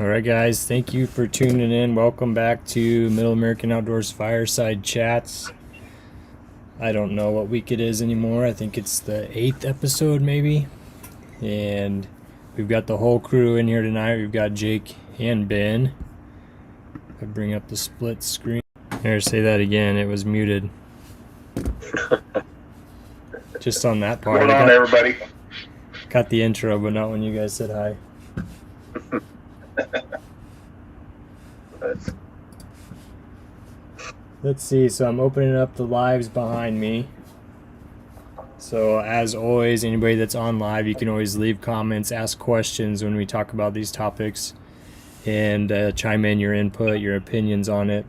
All right, guys, thank you for tuning in. Welcome back to Middle American Outdoors Fireside Chats. I don't know what week it is anymore. I think it's the 8th episode, maybe. And we've got the whole crew in here tonight. We've got Jake and Ben. I bring up the split screen. Here, say that again. It was muted. Just on that part. What's going on, everybody? Got the intro, but not when you guys said hi. Let's see, so I'm opening up the lives behind me. So as always, anybody that's on live, you can always leave comments, ask questions when we talk about these topics, and chime in your input, your opinions on it.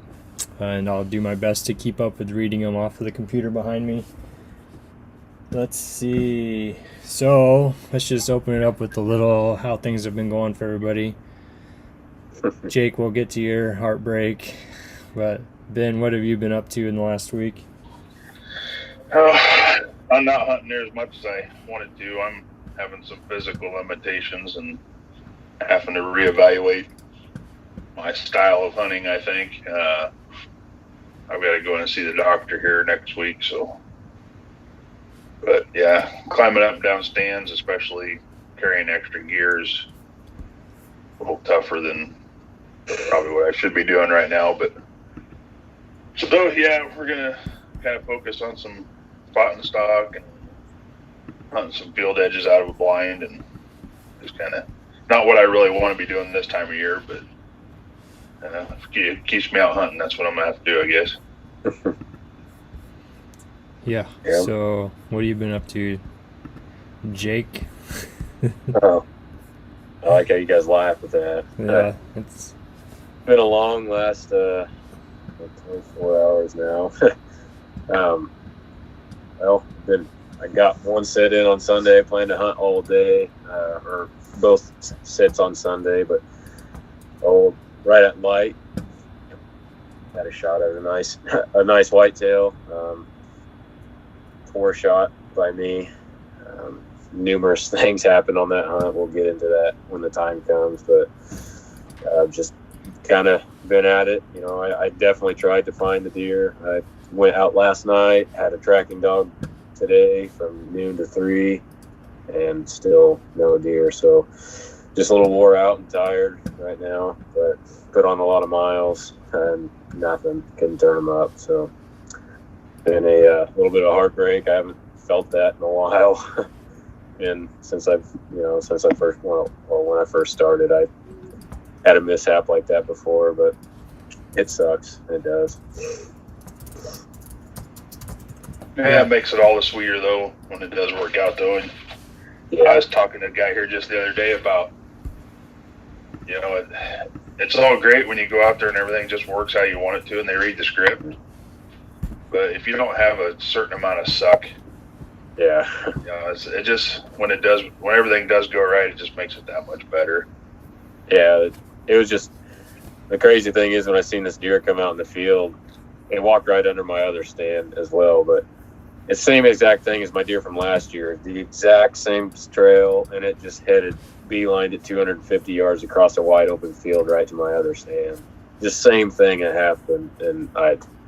And I'll do my best to keep up with reading them off of the computer behind me. Let's see. So let's just open it up with a little how things have been going for everybody. Jake, we'll get to your heartbreak, but Ben, what have you been up to in the last week? I'm not hunting near as much as I wanted to. I'm having some physical limitations and having to reevaluate my style of hunting, I think. I've got to go in and see the doctor here next week. But yeah, climbing up and down stands, especially carrying extra gear, is a little tougher than probably what I should be doing right now. But so yeah, we're gonna kind of focus on some spotting stock and hunting some field edges out of a blind, and just kind of not what I really want to be doing this time of year, but if it keeps me out hunting, that's what I'm gonna have to do, I guess. Yeah. Yep. So what have you been up to, Jake? Oh, I like how you guys laugh at that. Yeah, it's been a long last 24 hours now. I got one set in on Sunday. I plan to hunt all day, or both sets on Sunday, but right at light, had a shot at a nice whitetail. 4 shot by me. Numerous things happened on that hunt. We'll get into that when the time comes, but I've just kind of been at it. You know, I definitely tried to find the deer. I went out last night, had a tracking dog today from noon to 3, and still no deer. So just a little wore out and tired right now, but put on a lot of miles and nothing, couldn't turn them up. So been a little bit of heartbreak. I haven't felt that in a while. And since I when I first started, I had a mishap like that before, but it sucks. It does. Yeah, it makes it all the sweeter though when it does work out though. And Yeah. I was talking to a guy here just the other day about, it's all great when you go out there and everything just works how you want it to, and they read the script. But if you don't have a certain amount of suck, Yeah. it just when everything does go right, it just makes it that much better. Yeah. It was just, the crazy thing is when I seen this deer come out in the field, it walked right under my other stand as well, but it's the same exact thing as my deer from last year, the exact same trail, and it just headed beelined at 250 yards across a wide open field right to my other stand. Just same thing that happened, and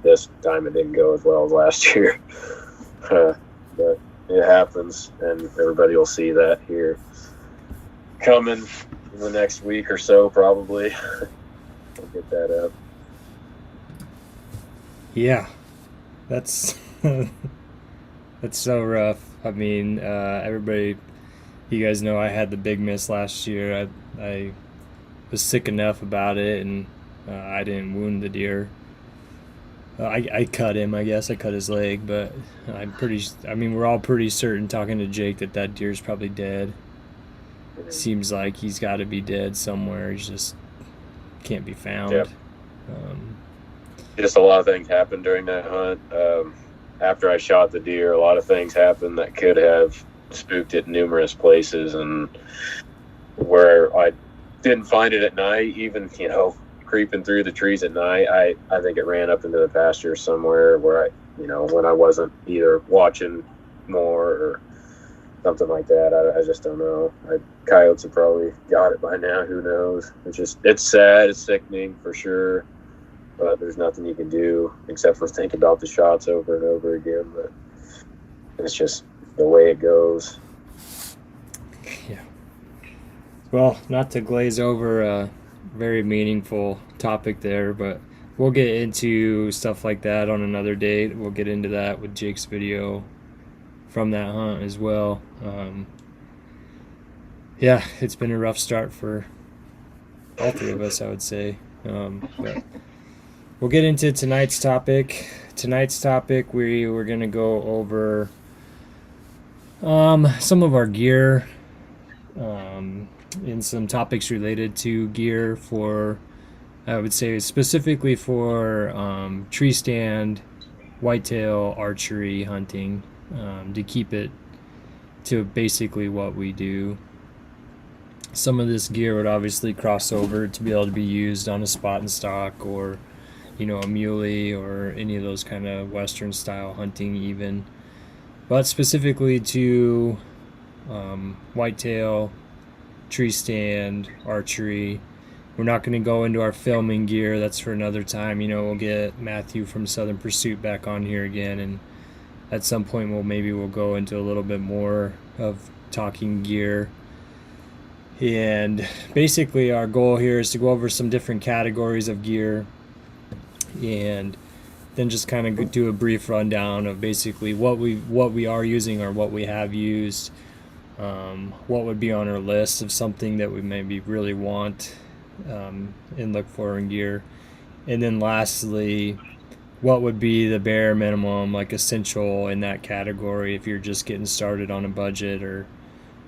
this time it didn't go as well as last year. But it happens, and everybody will see that here coming in the next week or so, probably. We'll get that up. yeah, that's that's so rough. I mean, everybody, you guys know I had the big miss last year. I was sick enough about it, and I didn't wound the deer. I cut him, I guess. I cut his leg, but we're all pretty certain, talking to Jake, that deer's probably dead. Seems like he's got to be dead somewhere. He's just can't be found. Yep. Just a lot of things happened during that hunt. After I shot the deer, a lot of things happened that could have spooked it numerous places, and where I didn't find it at night, even, creeping through the trees at night, I think it ran up into the pasture somewhere where when I wasn't either watching more or something like that. I just don't know. Coyotes have probably got it by now. Who knows? It's sad. It's sickening for sure. But there's nothing you can do except for think about the shots over and over again. But it's just the way it goes. Yeah. Well, not to glaze over a very meaningful topic there, but we'll get into stuff like that on another date. We'll get into that with Jake's video from that hunt as well. Yeah, it's been a rough start for all three of us, I would say. But we'll get into tonight's topic. Tonight's topic, we were going to go over some of our gear and some topics related to gear for, I would say specifically for tree stand, whitetail, archery, hunting, to keep it to basically what we do. Some of this gear would obviously cross over to be able to be used on a spot and stock, or a muley, or any of those kind of western style hunting even. But specifically to whitetail, tree stand, archery, we're not going to go into our filming gear. That's for another time. We'll get Matthew from Southern Pursuit back on here again, and at some point we'll go into a little bit more of talking gear. And basically our goal here is to go over some different categories of gear, and then just kind of do a brief rundown of basically what we are using or what we have used, what would be on our list of something that we maybe really want and look for in gear, and then lastly, what would be the bare minimum, like essential in that category if you're just getting started on a budget or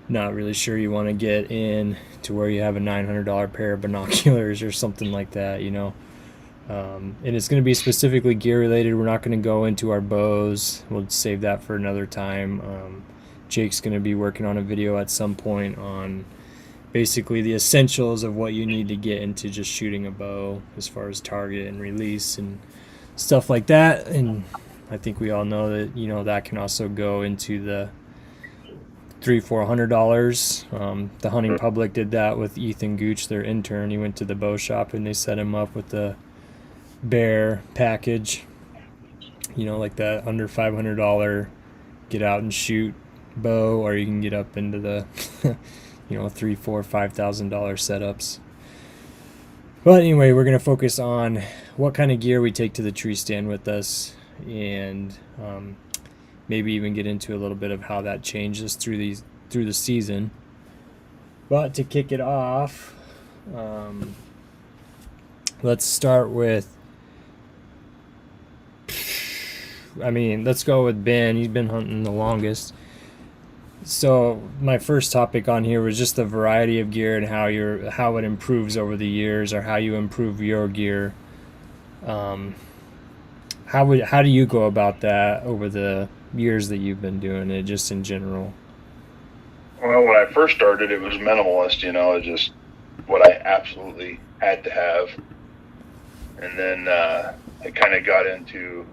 not really sure you want to get in to where you have a $900 pair of binoculars or something like that, and it's going to be specifically gear related. We're not going to go into our bows. We'll save that for another time. Jake's going to be working on a video at some point on basically the essentials of what you need to get into just shooting a bow as far as target and release and stuff like that. And I think we all know that that can also go into the $300-400. The hunting public did that with Ethan Gooch, their intern. He went to the bow shop and they set him up with the bear package, like that under $500 get out and shoot bow, or you can get up into the $3,000, $4,000, $5,000 setups. But anyway, we're going to focus on what kind of gear we take to the tree stand with us, and maybe even get into a little bit of how that changes through the season. But to kick it off, let's start with, let's go with Ben. He's been hunting the longest. So my first topic on here was just the variety of gear and how it improves over the years, or how you improve your gear. How do you go about that over the years that you've been doing it, just in general? Well, when I first started, it was minimalist, just what I absolutely had to have. And then I kind of got into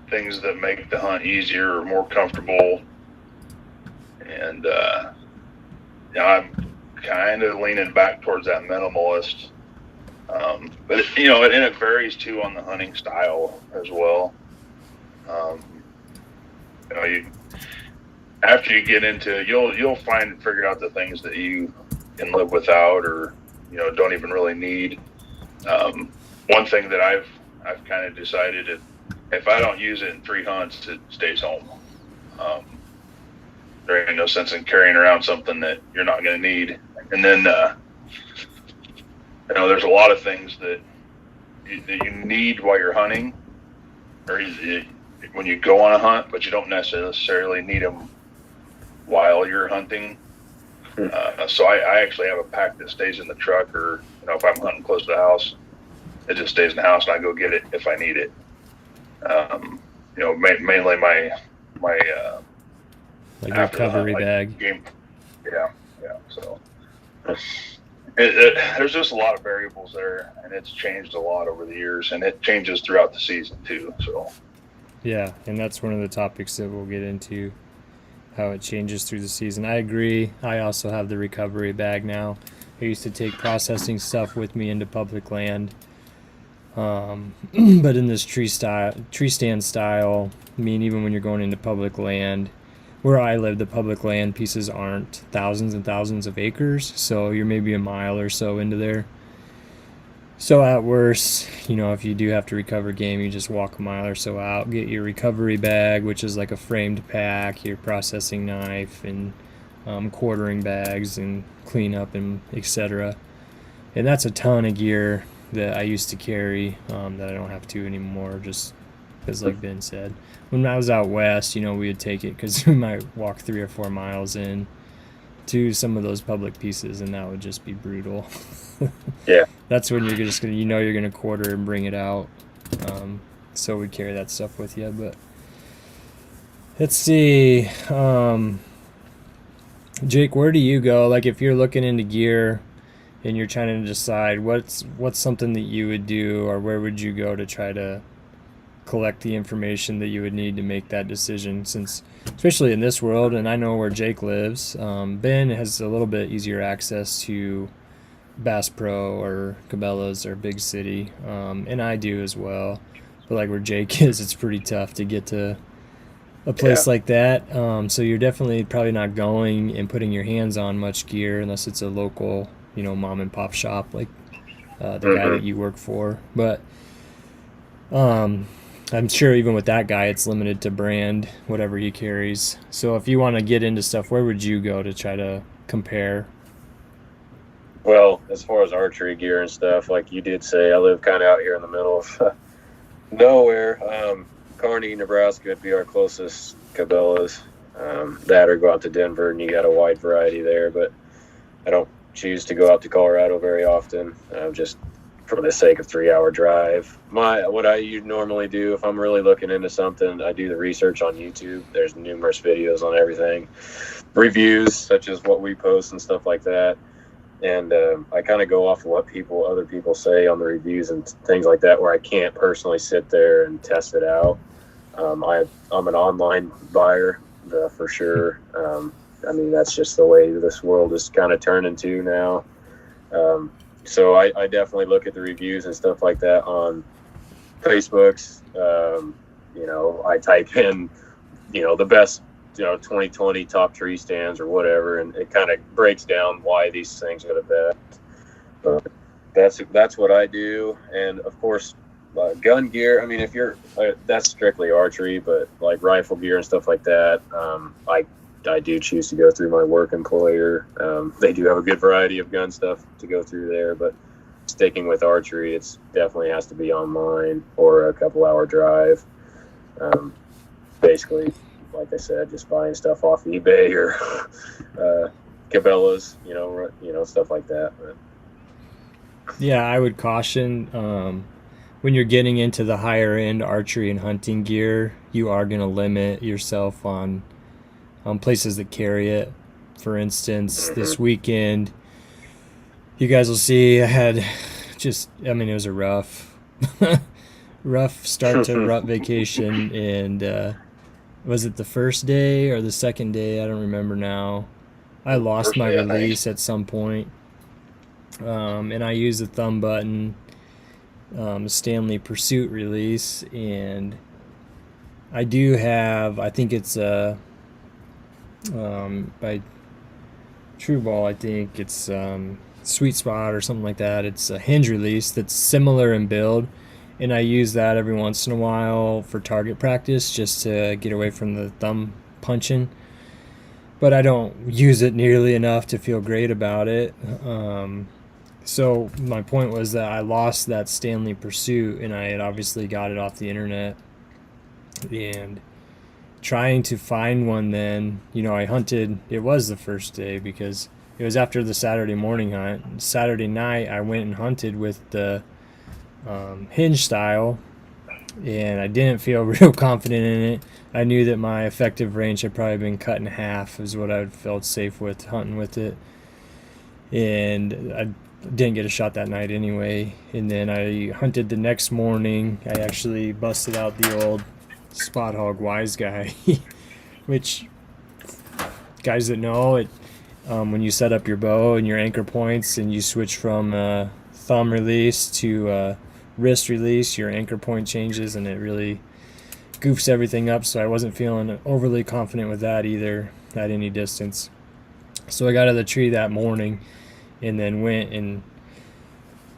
things that make the hunt easier or more comfortable. And I'm kind of leaning back towards that minimalist. But it varies too on the hunting style as well. After you get into, you'll figure out the things that you can live without, or don't even really need. One thing that I've kind of decided, if I don't use it in 3 hunts, it stays home. There ain't no sense in carrying around something that you're not going to need. And then there's a lot of things that you need while you're hunting, or when you go on a hunt, but you don't necessarily need them while you're hunting. So I actually have a pack that stays in the truck, or if I'm hunting close to the house, it just stays in the house and I go get it if I need it. Mainly my like a recovery bag. Game. Yeah. So there's just a lot of variables there, and it's changed a lot over the years, and it changes throughout the season too. So yeah, and that's one of the topics that we'll get into, how it changes through the season. I agree. I also have the recovery bag now. I used to take processing stuff with me into public land. But in this tree stand style, I mean, even when you're going into public land, where I live, the public land pieces aren't thousands and thousands of acres, so you're maybe a mile or so into there. So at worst, you know, if you do have to recover game, you just walk a mile or so out, get your recovery bag, which is like a framed pack, your processing knife, and quartering bags, and cleanup, and etc. And that's a ton of gear that I used to carry that I don't have to anymore, just because, like Ben said, when I was out west, you know, we would take it because we might walk 3 or 4 miles in to some of those public pieces, and that would just be brutal. Yeah. That's when you're just gonna, you know, you're gonna quarter and bring it out. So we carry that stuff with you. But let's see, Jake, where do you go? Like, if you're looking into gear and you're trying to decide what's something that you would do, or where would you go to try to collect the information that you would need to make that decision, since especially in this world, and I know where Jake lives, Ben has a little bit easier access to Bass Pro or Cabela's or Big City, and I do as well, but like where Jake is, it's pretty tough to get to a place like that, so you're definitely probably not going and putting your hands on much gear unless it's a local, you know, mom and pop shop like the guy that you work for. But I'm sure even with that guy, it's limited to brand, whatever he carries. So if you want to get into stuff, where would you go to try to compare? Well, as far as archery gear and stuff, like you did say, I live kind of out here in the middle of nowhere. Kearney, Nebraska would be our closest Cabela's. That or go out to Denver, and you got a wide variety there. But I don't choose to go out to Colorado very often, just for the sake of 3-hour drive. What I normally do if I'm really looking into something, I do the research on YouTube. There's numerous videos on everything, reviews such as what we post and stuff like that. And I kind of go off of what other people say on the reviews and things like that, where I can't personally sit there and test it out. I'm an online buyer for sure. I mean, that's just the way this world is kind of turning to now. So I definitely look at the reviews and stuff like that on Facebook's. You know, I type in, you know, the best, you know, 2020 top tree stands or whatever, and it kind of breaks down why these things are the best. But that's what I do. And of course, gun gear. I mean, if you're that's strictly archery, but like rifle gear and stuff like that, I do choose to go through my work employer. They do have a good variety of gun stuff to go through there, but sticking with archery, it's definitely has to be online or a couple-hour drive. Basically, like I said, just buying stuff off eBay or Cabela's, you know, stuff like that. But Yeah, I would caution when you're getting into the higher end archery and hunting gear, you are going to limit yourself on places that carry it. For instance, this weekend, you guys will see I had it was a rough start to rut vacation, and was it the first day or the second day? I don't remember now. I lost my release at some point, and I used the thumb button, Stanley Pursuit release, and I do have, I think it's by True Ball, I think it's Sweet Spot or something like that. It's a hinge release that's similar in build, and I use that every once in a while for target practice just to get away from the thumb punching, but I don't use it nearly enough to feel great about it. So my point was that I lost that Stanley Pursuit, and I had obviously got it off the internet, and trying to find one then, you know, I hunted, it was the first day because it was after the Saturday morning hunt. Saturday night I went and hunted with the hinge style, and I didn't feel real confident in it. I knew that my effective range had probably been cut in half is what I felt safe with hunting with it, and I didn't get a shot that night anyway. And then I hunted the next morning. I actually busted out the old Spot Hog Wise Guy, which guys that know it, when you set up your bow and your anchor points and you switch from thumb release to wrist release, your anchor point changes and it really goofs everything up. So I wasn't feeling overly confident with that either at any distance. So I got out of the tree that morning and then went and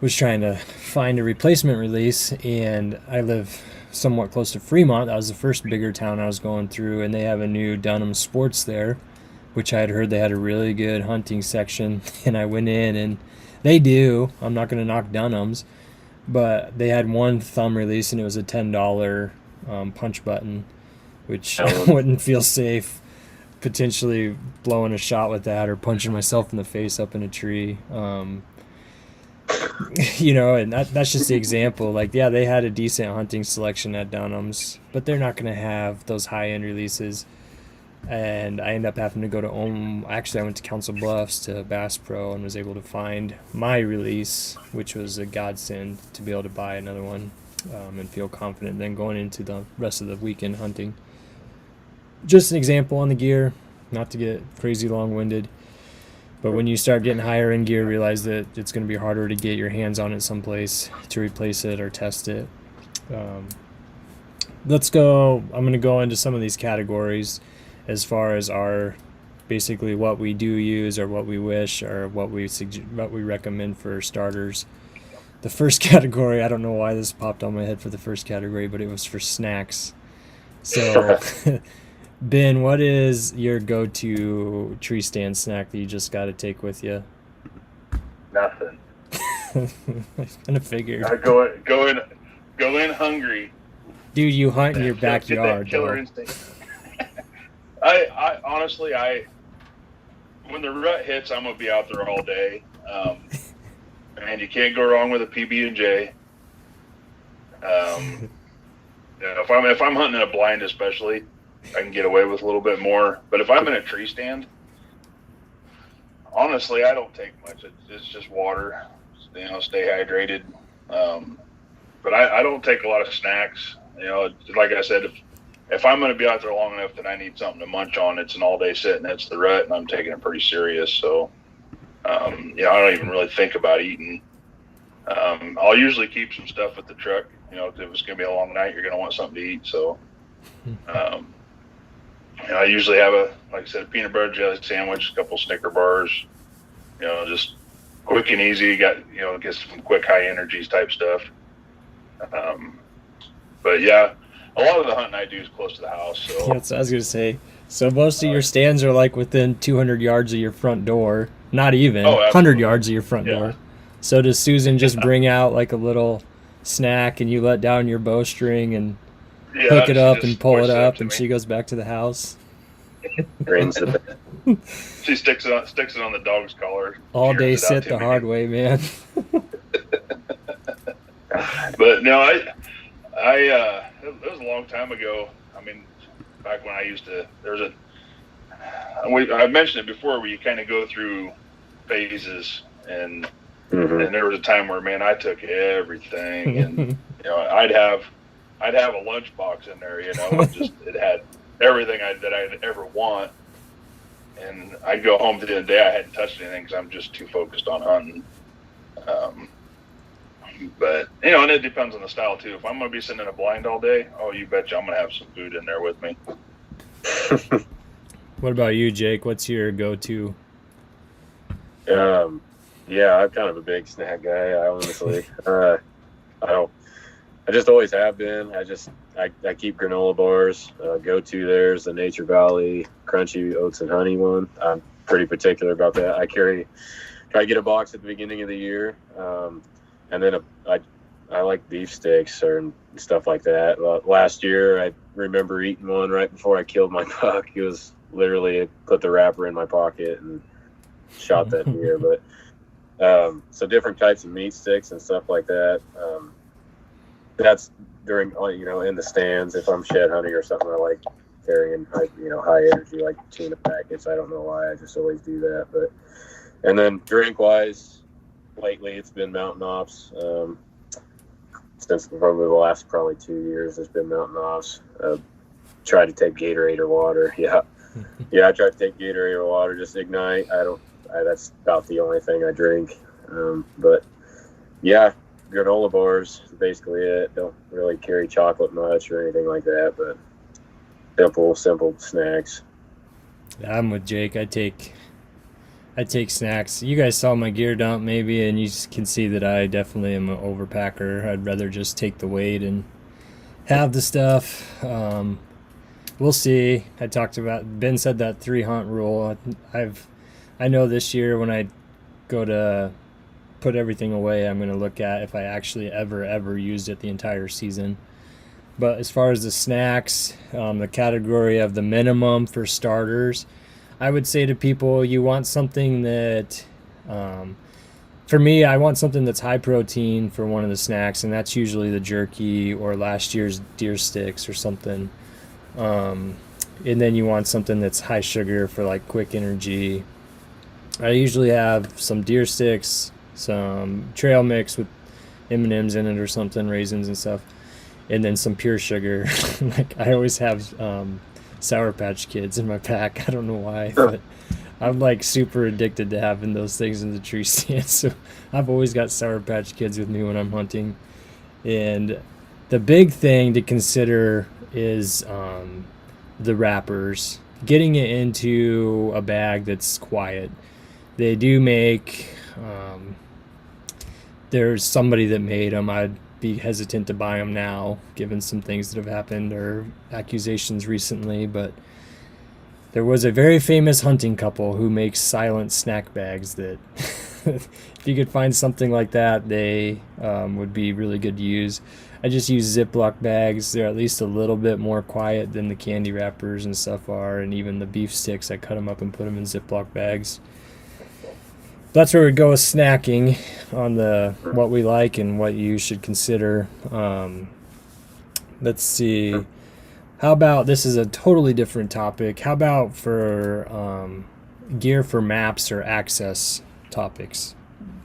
was trying to find a replacement release, and I live somewhat close to Fremont. That was the first bigger town I was going through, and they have a new Dunham Sports there, which I had heard they had a really good hunting section. And I went in, and they do. I'm not going to knock Dunham's, but they had one thumb release, and it was a $10 punch button, which I wouldn't feel safe potentially blowing a shot with that or punching myself in the face up in a tree. You know, and that's just the example. Like, yeah, they had a decent hunting selection at Dunham's, but they're not going to have those high-end releases. And I ended up having to go to actually I went to Council Bluffs to Bass Pro and was able to find my release, which was a godsend to be able to buy another one and feel confident then going into the rest of the weekend hunting. Just an example on the gear, not to get crazy long-winded. But when you start getting higher in gear, realize that it's going to be harder to get your hands on it someplace to replace it or test it. Let's go. I'm going to go into some of these categories as far as our basically what we do use or what we wish or what we recommend for starters. The first category, I don't know why this popped on my head for the first category, but it was for snacks. So Ben, what is your go-to tree stand snack that you just got to take with you? Nothing. I kind of figured. I go in hungry. Dude, you hunt in your backyard. Get that killer instinct. I honestly, when the rut hits, I'm gonna be out there all day. And you can't go wrong with a PB&J. If I'm hunting in a blind, especially, I can get away with a little bit more. But if I'm in a tree stand, honestly, I don't take much. It's just water. Stay hydrated. But I don't take a lot of snacks. Like I said, if I'm going to be out there long enough that I need something to munch on, it's an all-day sit, and it's the rut, and I'm taking it pretty serious. So, I don't even really think about eating. I'll usually keep some stuff at the truck. If it's going to be a long night, you're going to want something to eat. So, I usually have like I said, a peanut butter jelly sandwich, a couple Snicker bars, just quick and easy. Get some quick high energies type stuff. But yeah, a lot of the hunting I do is close to the house. So that's what I was going to say. So most of your stands are like within 200 yards of your front door, not even 100 yards of your front door. So does Susan just bring out like a little snack and you let down your bowstring and hook it up and pull it up and she goes back to the house? She sticks it on the dog's collar. All day sit the hard way, man. But no, it was a long time ago. I mean, back when I used to, I mentioned it before, where you kind of go through phases, and there was a time where, man, I took everything, and I'd have a lunchbox in there, it had everything that I'd ever want, and I'd go home at the end of the day, I hadn't touched anything because I'm just too focused on hunting. But and it depends on the style too. If I'm going to be sitting in a blind all day, you betcha I'm going to have some food in there with me. What about you, Jake? What's your go-to? Yeah, I'm kind of a big snack guy. I honestly, I just always have been. I keep granola bars. Go-to there's the Nature Valley Crunchy Oats and Honey one. I'm pretty particular about that. I try to get a box at the beginning of the year. And then I like beef steaks or stuff like that. Last year, I remember eating one right before I killed my buck. It was literally put the wrapper in my pocket and shot that deer. But so different types of meat sticks and stuff like that. That's during in the stands. If I'm shed hunting or something, I like carrying high energy like tuna packets. I don't know why. I just always do that. And then drink wise. Lately, it's been Mountain Ops. Since probably the last 2 years, it's been Mountain Ops. Try to take Gatorade or water. Yeah, Yeah, I try to take Gatorade or water, just Ignite. That's about the only thing I drink. But yeah, granola bars is basically it. Don't really carry chocolate much or anything like that, but simple snacks. I'm with Jake. I take snacks. You guys saw my gear dump maybe, and you can see that I definitely am an overpacker. I'd rather just take the weight and have the stuff. We'll see. I talked about Ben said that 3 hunt rule. I know this year when I go to put everything away, I'm going to look at if I actually ever used it the entire season. But as far as the snacks, the category of the minimum for starters, I would say to people, you want something that, for me, I want something that's high protein for one of the snacks, and that's usually the jerky or last year's deer sticks or something. And then you want something that's high sugar for like quick energy. I usually have some deer sticks, some trail mix with M&Ms in it or something, raisins and stuff, and then some pure sugar. Like I always have Sour Patch Kids in my pack. I don't know why, but I'm like super addicted to having those things in the tree stand. So I've always got Sour Patch Kids with me when I'm hunting. And the big thing to consider is the wrappers. Getting it into a bag that's quiet. They do make, there's somebody that made them. I'd be hesitant to buy them now, given some things that have happened or accusations recently, but there was a very famous hunting couple who makes silent snack bags that if you could find something like that, they would be really good to use. I just use Ziploc bags. They're at least a little bit more quiet than the candy wrappers and stuff are, and even the beef sticks, I cut them up and put them in Ziploc bags. That's where we go with snacking on the what we like and what you should consider. Let's see. How about, this is a totally different topic. How about for gear for maps or access topics?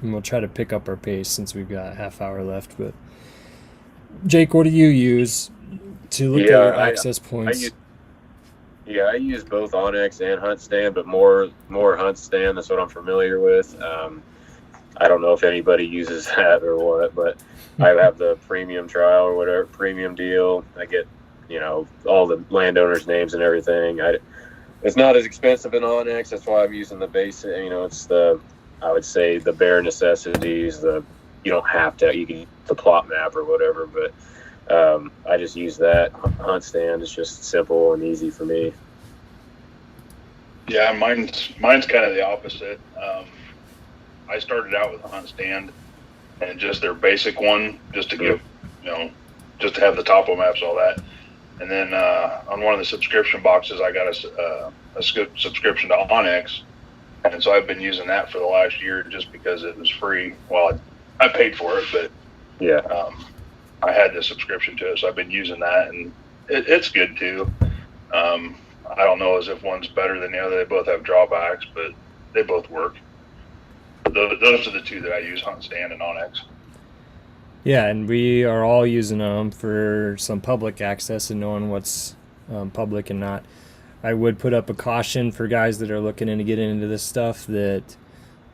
And we'll try to pick up our pace since we've got a half hour left. But Jake, what do you use to look at your access points? I use both Onyx and Hunt Stand, but more Hunt Stand. That's what I'm familiar with. I don't know if anybody uses that or what, but I have the premium trial or whatever, premium deal. I get, all the landowners' names and everything. It's not as expensive in Onyx. That's why I'm using the basic. It's I would say the bare necessities. You don't have to. You can use the plot map or whatever, but I just use that. Hunt Stand is just simple and easy for me. Yeah, mine's kind of the opposite. I started out with a Hunt Stand and just their basic one, just to give, just to have the topo maps, all that. And then on one of the subscription boxes, I got a subscription to Onyx, and so I've been using that for the last year just because it was free. Well, I paid for it, but yeah. I had the subscription to it, so I've been using that, and it's good too. I don't know as if one's better than the other. They both have drawbacks, but they both work. Those are the two that I use, Hunt Stand and Onyx. Yeah, and we are all using them for some public access and knowing what's public and not. I would put up a caution for guys that are looking to get into this stuff that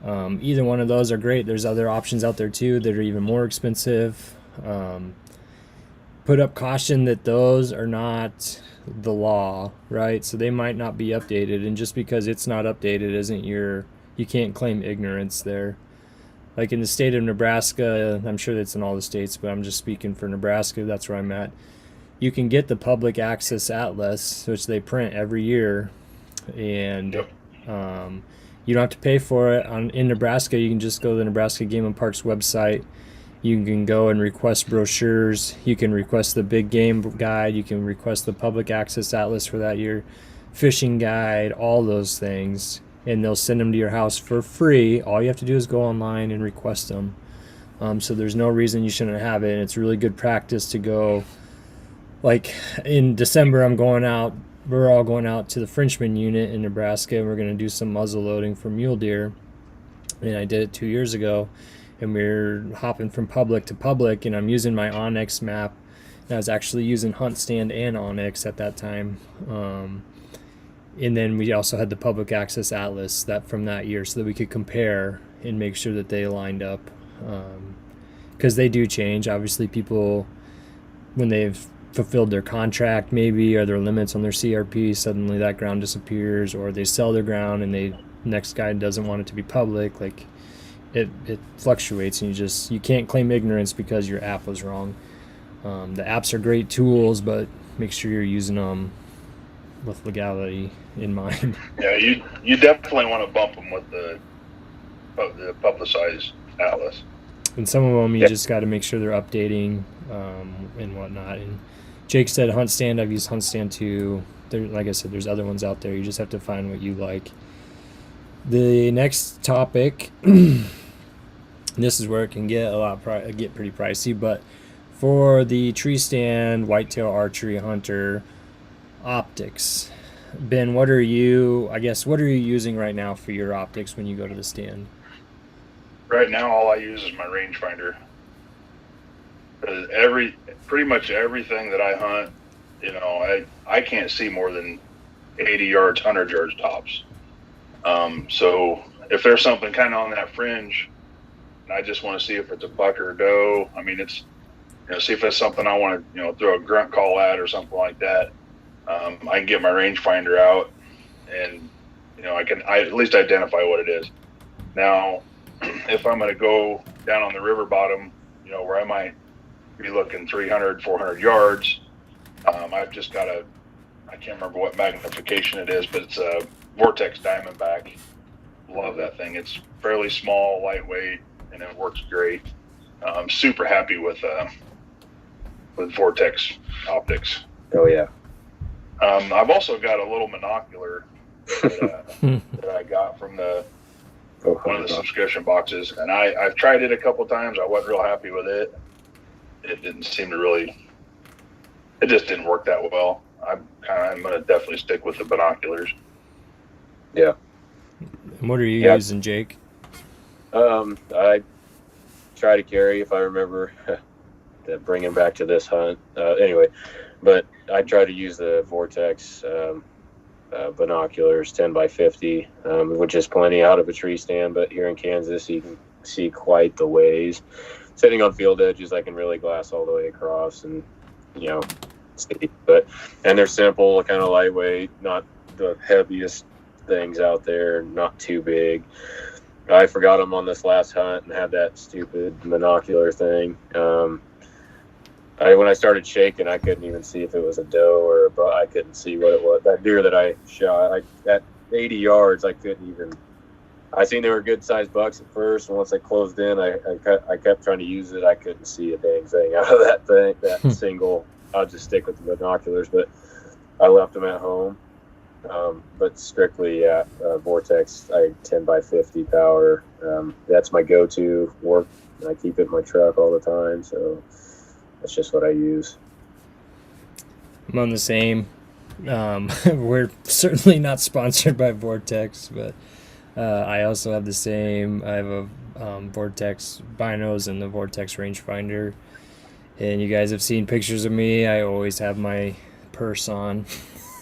either one of those are great. There's other options out there too that are even more expensive. Put up caution that those are not the law, right? So they might not be updated, and just because it's not updated isn't you can't claim ignorance there. Like in the state of Nebraska, I'm sure that's in all the states, but I'm just speaking for Nebraska, that's where I'm at. You can get the public access atlas, which they print every year, and Yep. You don't have to pay for it. In Nebraska, you can just go to the Nebraska Game and Parks website. You can go and request brochures. You can request the big game guide. You can request the public access atlas for that year, fishing guide, all those things. And they'll send them to your house for free. All you have to do is go online and request them. So there's no reason you shouldn't have it. And it's really good practice to go. Like in December, we're all going out to the Frenchman unit in Nebraska, and we're going to do some muzzle loading for mule deer. And I did it 2 years ago. And we're hopping from public to public, and I'm using my Onyx map. And I was actually using Hunt Stand and Onyx at that time. And then we also had the public access atlas that from that year, so that we could compare and make sure that they lined up, because they do change. Obviously, people, when they've fulfilled their contract maybe, or their limits on their CRP, suddenly that ground disappears, or they sell their ground and they next guy doesn't want it to be public. Like it fluctuates, and you can't claim ignorance because your app was wrong. The apps are great tools, but make sure you're using them with legality in mind. Yeah, you definitely want to bump them with the publicized atlas. And some of them you just got to make sure they're updating, and whatnot. And Jake said Hunt Stand. I've used Hunt Stand too. Like I said, there's other ones out there. You just have to find what you like. The next topic, this is where it can get get pretty pricey, but for the tree stand, whitetail archery hunter optics, Ben, what are you using right now for your optics when you go to the stand? Right now, all I use is my rangefinder. Pretty much everything that I hunt, I can't see more than 80 yards, 100 yards tops. So if there's something kind of on that fringe, and I just want to see if it's a buck or a doe, I mean, it's, see if it's something I want to, throw a grunt call at or something like that. I can get my rangefinder out, and, I can at least identify what it is. Now, if I'm going to go down on the river bottom, where I might be looking 300, 400 yards, I've just got I can't remember what magnification it is, but it's a Vortex Diamondback. Love that thing. It's fairly small, lightweight, and it works great. I'm super happy with Vortex optics. Oh yeah. I've also got a little monocular that I got from one of the subscription boxes, and I've tried it a couple times. I wasn't real happy with it. It didn't seem to it just didn't work that well. I'm going to definitely stick with the binoculars. Yeah. And what are you using, Jake? I try to carry, if I remember, bringing back to this hunt. Anyway, but I try to use the Vortex binoculars 10x50, which is plenty out of a tree stand, but here in Kansas you can see quite the ways. Sitting on field edges, I can really glass all the way across and see. And they're simple, kind of lightweight, not the heaviest things out there, not too big. I forgot them on this last hunt and had that stupid monocular thing. When I started shaking, I couldn't even see if it was a doe or a buck. I couldn't see what it was. That deer that I shot, at 80 yards, I couldn't even. I seen they were good sized bucks at first, and once I closed in, I kept trying to use it. I couldn't see a dang thing out of that thing. That single, I'll just stick with the binoculars. But I left them at home. But strictly, Vortex, 10x50 power. That's my go-to work. I keep it in my truck all the time, so that's just what I use. I'm on the same. We're certainly not sponsored by Vortex, but I also have the same. I have a Vortex binos and the Vortex rangefinder. And you guys have seen pictures of me. I always have my purse on.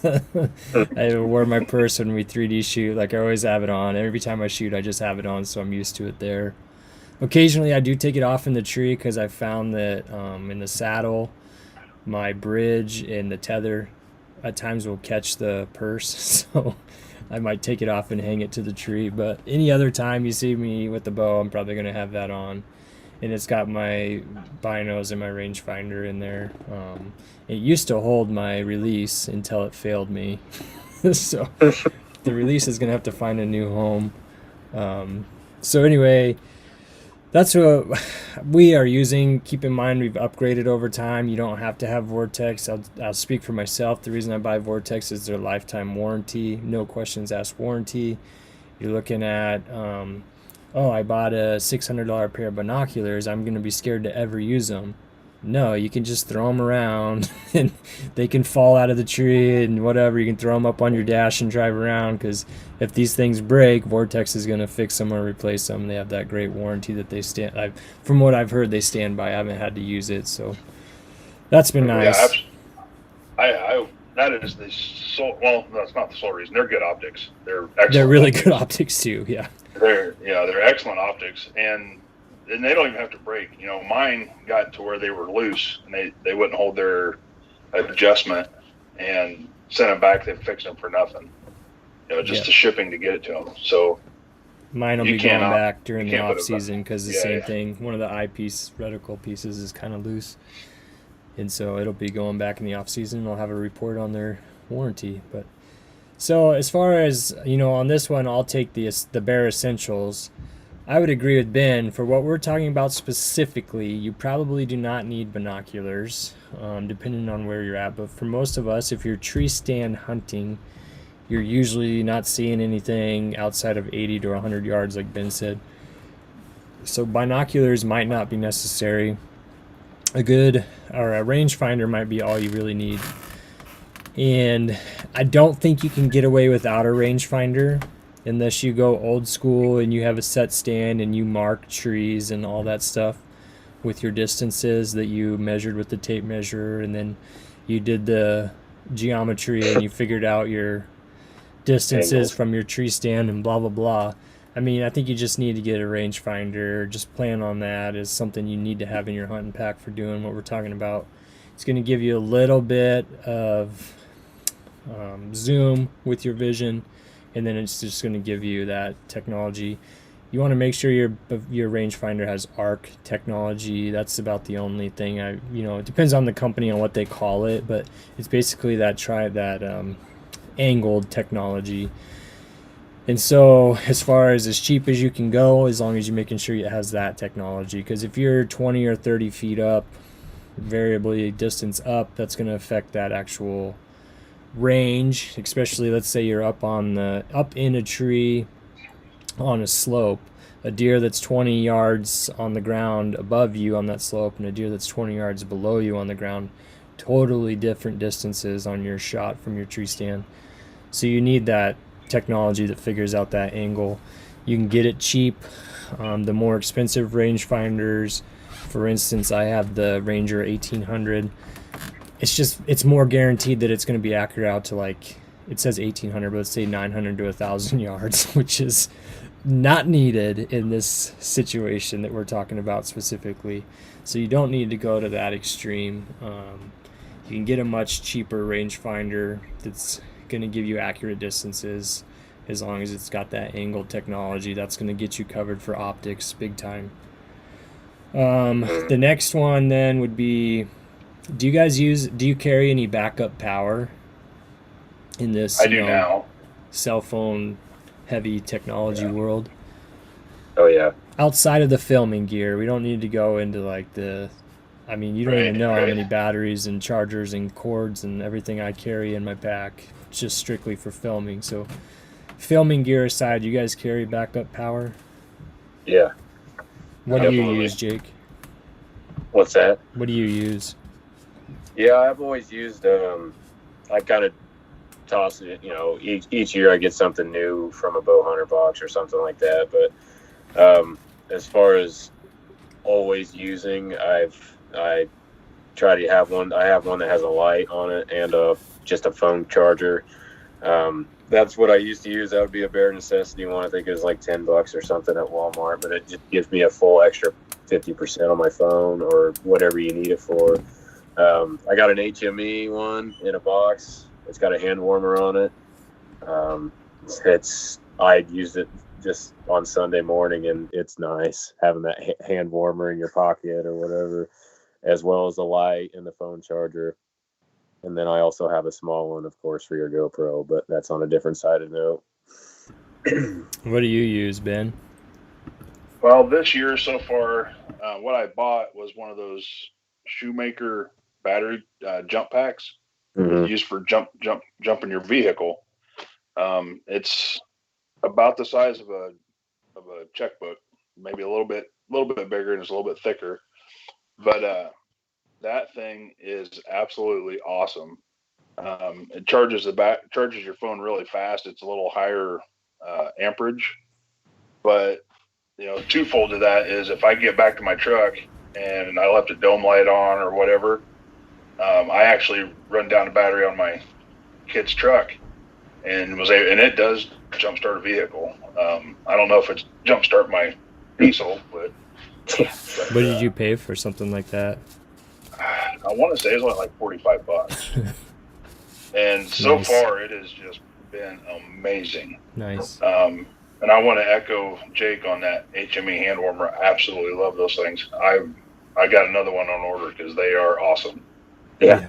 I wear my purse when we 3D shoot. Like, I always have it on. Every time I shoot, I just have it on, so I'm used to it there. Occasionally, I do take it off in the tree because I found that in the saddle, my bridge and the tether at times will catch the purse, so I might take it off and hang it to the tree. But any other time you see me with the bow, I'm probably going to have that on. And it's got my binos and my rangefinder in there. It used to hold my release until it failed me. So the release is going to have to find a new home. So anyway, that's what we are using. Keep in mind, we've upgraded over time. You don't have to have Vortex. I'll speak for myself. The reason I buy Vortex is their lifetime warranty, no questions asked warranty. You're looking at, I bought a $600 pair of binoculars. I'm going to be scared to ever use them. No, you can just throw them around and they can fall out of the tree and whatever. You can throw them up on your dash and drive around, because if these things break, Vortex is going to fix them or replace them. They have that great warranty that they stand. From what I've heard, they stand by. I haven't had to use it, so that's been nice. Yeah, that is the sole. Well, that's not the sole reason. They're good optics. They're excellent. They're really optics. good optics too. Yeah. They're excellent optics, and they don't even have to break. Mine got to where they were loose, and they wouldn't hold their adjustment, and sent them back. They fixed them for nothing. Just the shipping to get it to them. So mine will be going back during the off season because the same thing. One of the eyepiece reticle pieces is kind of loose, and so it'll be going back in the off season. I'll have a report on their warranty. But so as far as on this one, I'll take the bare essentials. I would agree with Ben. For what we're talking about specifically, you probably do not need binoculars, depending on where you're at. But for most of us, if you're tree stand hunting, you're usually not seeing anything outside of 80 to 100 yards, like Ben said. So binoculars might not be necessary. A rangefinder might be all you really need. And I don't think you can get away without a rangefinder unless you go old school and you have a set stand and you mark trees and all that stuff with your distances that you measured with the tape measure, and then you did the geometry and you figured out your distances from your tree stand and blah blah blah. I mean, I think you just need to get a rangefinder. Just plan on that as something you need to have in your hunting pack for doing what we're talking about. It's going to give you a little bit of zoom with your vision, and then it's just going to give you that technology. You want to make sure your rangefinder has arc technology. That's about the only thing. It depends on the company on what they call it, but it's basically that angled technology. And so as far as cheap as you can go, as long as you're making sure it has that technology, because if you're 20 or 30 feet up, variably distance up, that's going to affect that actual range. Especially, let's say you're up in a tree on a slope, a deer that's 20 yards on the ground above you on that slope and a deer that's 20 yards below you on the ground, totally different distances on your shot from your tree stand. So you need that technology that figures out that angle. You can get it cheap. The more expensive rangefinders, for instance, I have the Ranger 1800. It's more guaranteed that it's going to be accurate out to, like, it says 1800, but let's say 900 to 1,000 yards, which is not needed in this situation that we're talking about specifically. So you don't need to go to that extreme. You can get a much cheaper rangefinder that's going to give you accurate distances, as long as it's got that angled technology. That's going to get you covered for optics big time. The next one then would be, do you carry any backup power in this I do now. cell phone heavy technology world? Oh yeah. Outside of the filming gear, we don't need to go into you don't even know how many batteries and chargers and cords and everything I carry in my pack. It's just strictly for filming. So filming gear aside, you guys carry backup power? Yeah. What do you use, Jake? What's that? What do you use? Yeah, I've always used, I kind of toss it, each year I get something new from a bowhunter box or something like that. But as far as always using, I try to have one. I have one that has a light on it and just a phone charger. That's what I used to use. That would be a bare necessity one. I think it was like $10 or something at Walmart, but it just gives me a full extra 50% on my phone or whatever you need it for. I got an HME one in a box. It's got a hand warmer on it. I used it just on Sunday morning, and it's nice having that hand warmer in your pocket or whatever, as well as the light and the phone charger. And then I also have a small one, of course, for your GoPro, but that's on a different side of the note. What do you use, Ben? Well, this year so far, what I bought was one of those Shoemaker battery jump packs used for jumping your vehicle. It's about the size of a checkbook, maybe a little bit bigger, and it's a little bit thicker. But that thing is absolutely awesome. It charges your phone really fast. It's a little higher amperage, but twofold to that is if I get back to my truck and I left a dome light on or whatever, I actually run down the battery on my kid's truck, and it does jumpstart a vehicle. I don't know if it's jumpstart my diesel, but What did you pay for something like that? I want to say it's only like $45. And so Nice. far, it has just been amazing. Nice. And I want to echo Jake on that HME hand warmer. I absolutely love those things. I got another one on order because they are awesome. Yeah.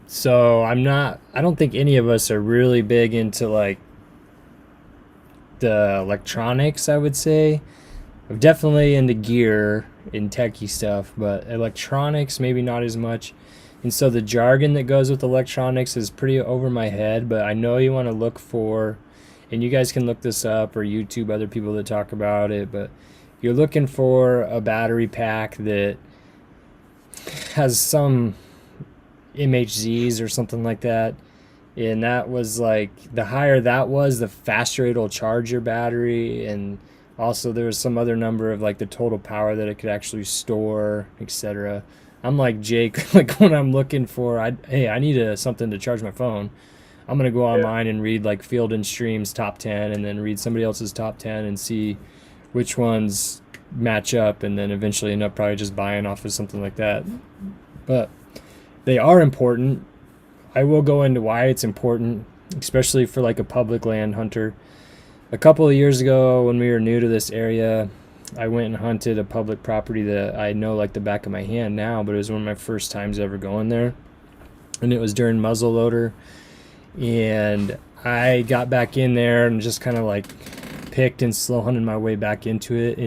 So I don't think any of us are really big into like the electronics, I would say. I'm definitely into gear and techie stuff, but electronics maybe not as much. And so the jargon that goes with electronics is pretty over my head, but I know you want to look for, and you guys can look this up or YouTube other people that talk about it, but you're looking for a battery pack that has some MHZs or something like that. And that was like, the higher that was, the faster it'll charge your battery. And also there was some other number of like the total power that it could actually store, etc. I'm like Jake, like when I'm looking for, I need something to charge my phone. I'm going to go online and read like Field and Stream's top 10 and then read somebody else's top 10 and see which ones match up, and then eventually end up probably just buying off of something like that. But they are important. I will go into why it's important, especially for like a public land hunter. A couple of years ago when we were new to this area, I went and hunted a public property that I know like the back of my hand now, but it was one of my first times ever going there. And it was during muzzleloader. And I got back in there and just kind of like picked and slow hunted my way back into it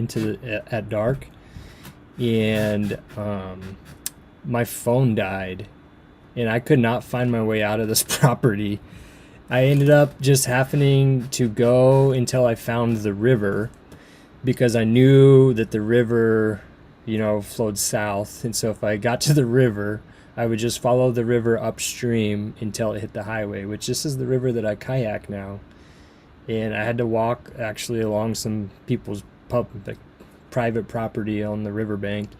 at dark. And my phone died. And I could not find my way out of this property. I ended up just happening to go until I found the river, because I knew that the river, flowed south. And so if I got to the river, I would just follow the river upstream until it hit the highway, which this is the river that I kayak now. And I had to walk actually along some people's private property on the riverbank,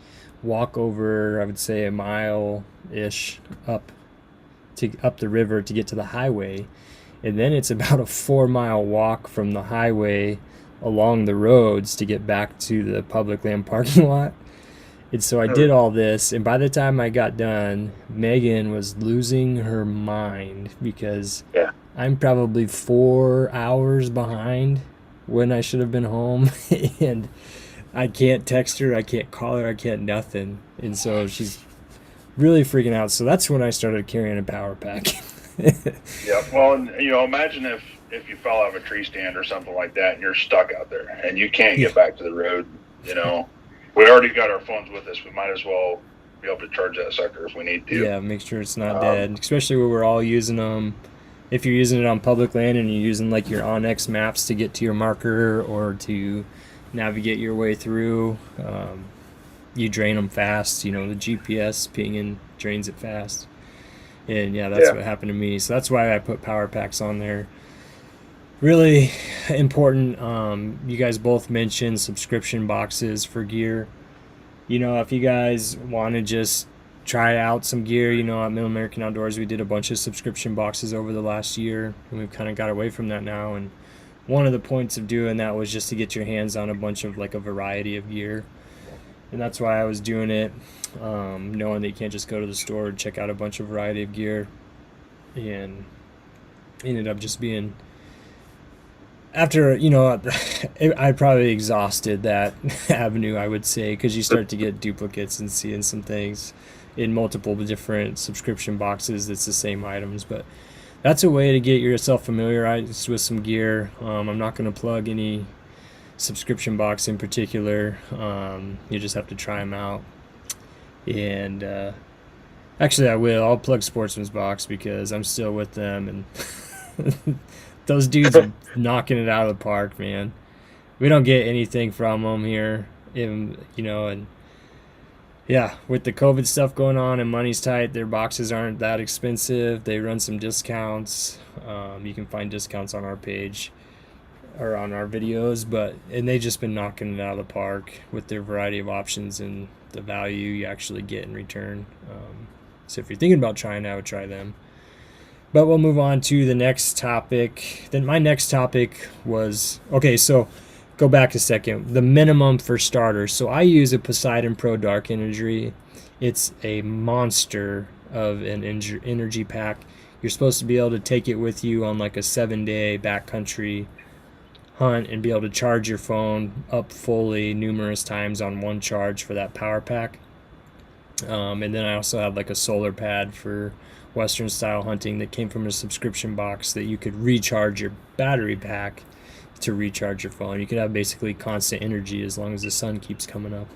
walk over, I would say, a mile-ish up the river to get to the highway. And then it's about a 4-mile walk from the highway along the roads to get back to the public land parking lot. And so I did all this, and by the time I got done, Megan was losing her mind because I'm probably 4 hours behind when I should have been home. And I can't text her, I can't call her, I can't nothing. And so she's really freaking out. So that's when I started carrying a power pack. Yeah, well, and, imagine if you fall out of a tree stand or something like that and you're stuck out there and you can't get back to the road. We already got our phones with us. We might as well be able to charge that sucker if we need to. Yeah, make sure it's not dead, especially where we're all using them. If you're using it on public land and you're using like your Onyx maps to get to your marker or to navigate your way through, you drain them fast. The GPS pinging drains it fast. And that's what happened to me. So that's why I put power packs on there. Really important. You guys both mentioned subscription boxes for gear. If you guys want to just try out some gear, at Middle American Outdoors, we did a bunch of subscription boxes over the last year, and we've kind of got away from that now. And one of the points of doing that was just to get your hands on a bunch of like a variety of gear. And that's why I was doing it, knowing that you can't just go to the store and check out a bunch of variety of gear. And ended up just being, after, I probably exhausted that avenue, I would say, because you start to get duplicates and seeing some things in multiple different subscription boxes that's the same items. But that's a way to get yourself familiarized with some gear. I'm not going to plug any subscription box in particular. You just have to try them out. And actually I will. I'll plug Sportsman's Box because I'm still with them, and those dudes are knocking it out of the park, man. We don't get anything from them here, and with the COVID stuff going on and money's tight, their boxes aren't that expensive. They run some discounts. You can find discounts on our page or on our videos, and they've just been knocking it out of the park with their variety of options and the value you actually get in return. So if you're thinking about trying, I would try them. But we'll move on to the next topic. Then my next topic was, okay, so go back a second. The minimum for starters. So I use a Poseidon Pro Dark Energy. It's a monster of an energy pack. You're supposed to be able to take it with you on like a 7-day backcountry hunt and be able to charge your phone up fully numerous times on one charge for that power pack. And then I also have like a solar pad for Western style hunting that came from a subscription box that you could recharge your battery pack to recharge your phone. You could have basically constant energy as long as the sun keeps coming up.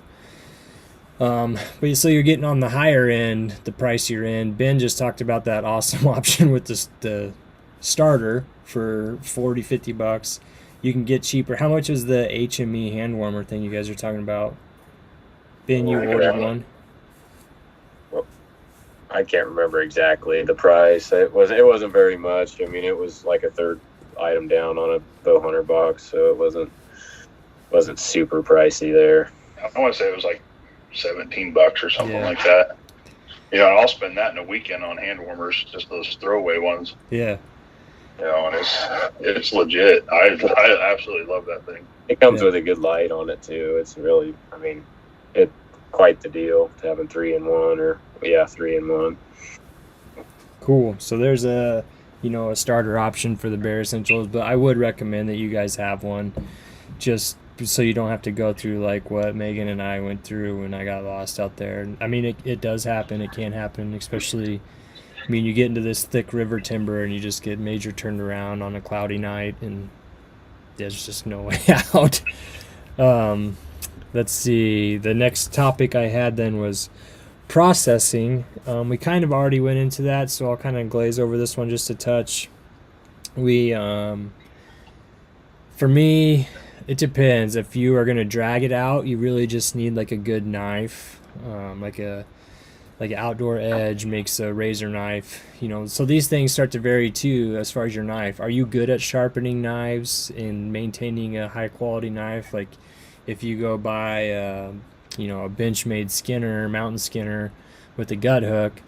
But so you're getting on the higher end, the price you're in. Ben just talked about that awesome option with the starter for $40-50. You can get cheaper. How much is the HME hand warmer thing you guys are talking about? Ben, you ordered one? Well, I can't remember exactly the price. It wasn't very much. I mean, it was like a third item down on a bowhunter box, so it wasn't super pricey there. I want to say it was like $17 or something like that. You know, I'll spend that in a weekend on hand warmers, just those throwaway ones. Yeah. You know, and it's legit. I absolutely love that thing. It comes with a good light on it too. It's really, I mean, it's quite the deal to having 3-in-1 3-in-1. Cool. So there's a starter option for the Bear Essentials, but I would recommend that you guys have one, just so you don't have to go through like what Megan and I went through when I got lost out there. I mean, it does happen. It can happen, especially, I mean, you get into this thick river timber and you just get major turned around on a cloudy night and there's just no way out. Let's see. The next topic I had then was processing. We kind of already went into that, so I'll kind of glaze over this one just a touch. For me, it depends. If you are going to drag it out, you really just need like a good knife, like an outdoor edge makes a razor knife. So these things start to vary too as far as your knife. Are you good at sharpening knives and maintaining a high quality knife? Like if you go buy a Benchmade Skinner, mountain Skinner with a gut hook,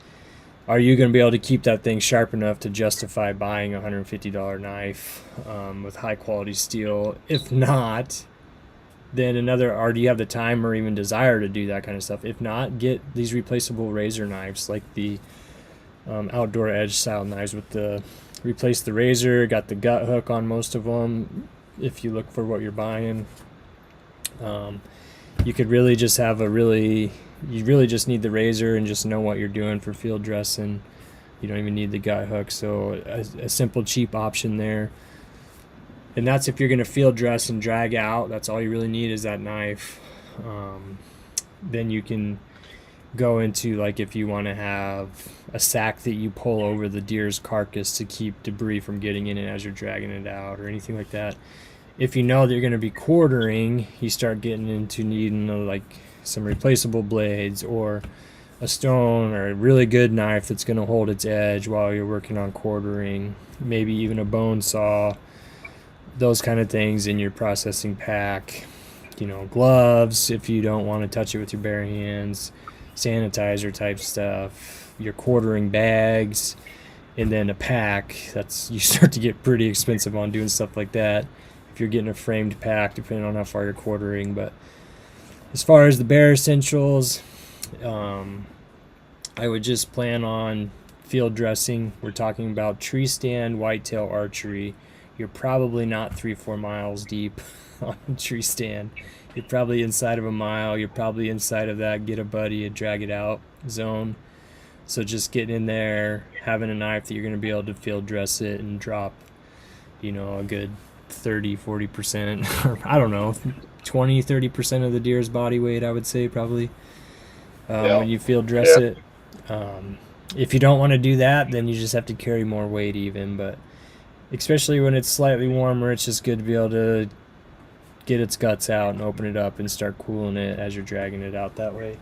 are you going to be able to keep that thing sharp enough to justify buying a $150 knife with high quality steel? If not, then or do you have the time or even desire to do that kind of stuff? If not, get these replaceable razor knives, like the outdoor edge style knives with replace the razor, got the gut hook on most of them. If you look for what you're buying, you could really just you really just need the razor and just know what you're doing for field dressing. You don't even need the gut hook. So a simple, cheap option there. And that's if you're going to field dress and drag out. That's all you really need is that knife. Then you can go into, like, if you want to have a sack that you pull over the deer's carcass to keep debris from getting in it as you're dragging it out or anything like that. If you know that you're going to be quartering, you start getting into needing like some replaceable blades or a stone or a really good knife that's going to hold its edge while you're working on quartering, maybe even a bone saw, those kind of things in your processing pack. Gloves if you don't want to touch it with your bare hands, sanitizer type stuff, your quartering bags, and then a pack. You start to get pretty expensive on doing stuff like that if you're getting a framed pack, depending on how far you're quartering. But as far as the Bear Essentials, I would just plan on field dressing. We're talking about tree stand, whitetail archery. You're probably not 3-4 miles deep on a tree stand. You're probably inside of a mile. You're probably inside of that get a buddy and drag it out zone. So just getting in there, having a knife that you're going to be able to field dress it and drop, a good 30-40%, or I don't know, 20-30% of the deer's body weight, I would say, probably, when you field dress it. If you don't want to do that, then you just have to carry more weight even. But especially when it's slightly warmer, it's just good to be able to get its guts out and open it up and start cooling it as you're dragging it out that way.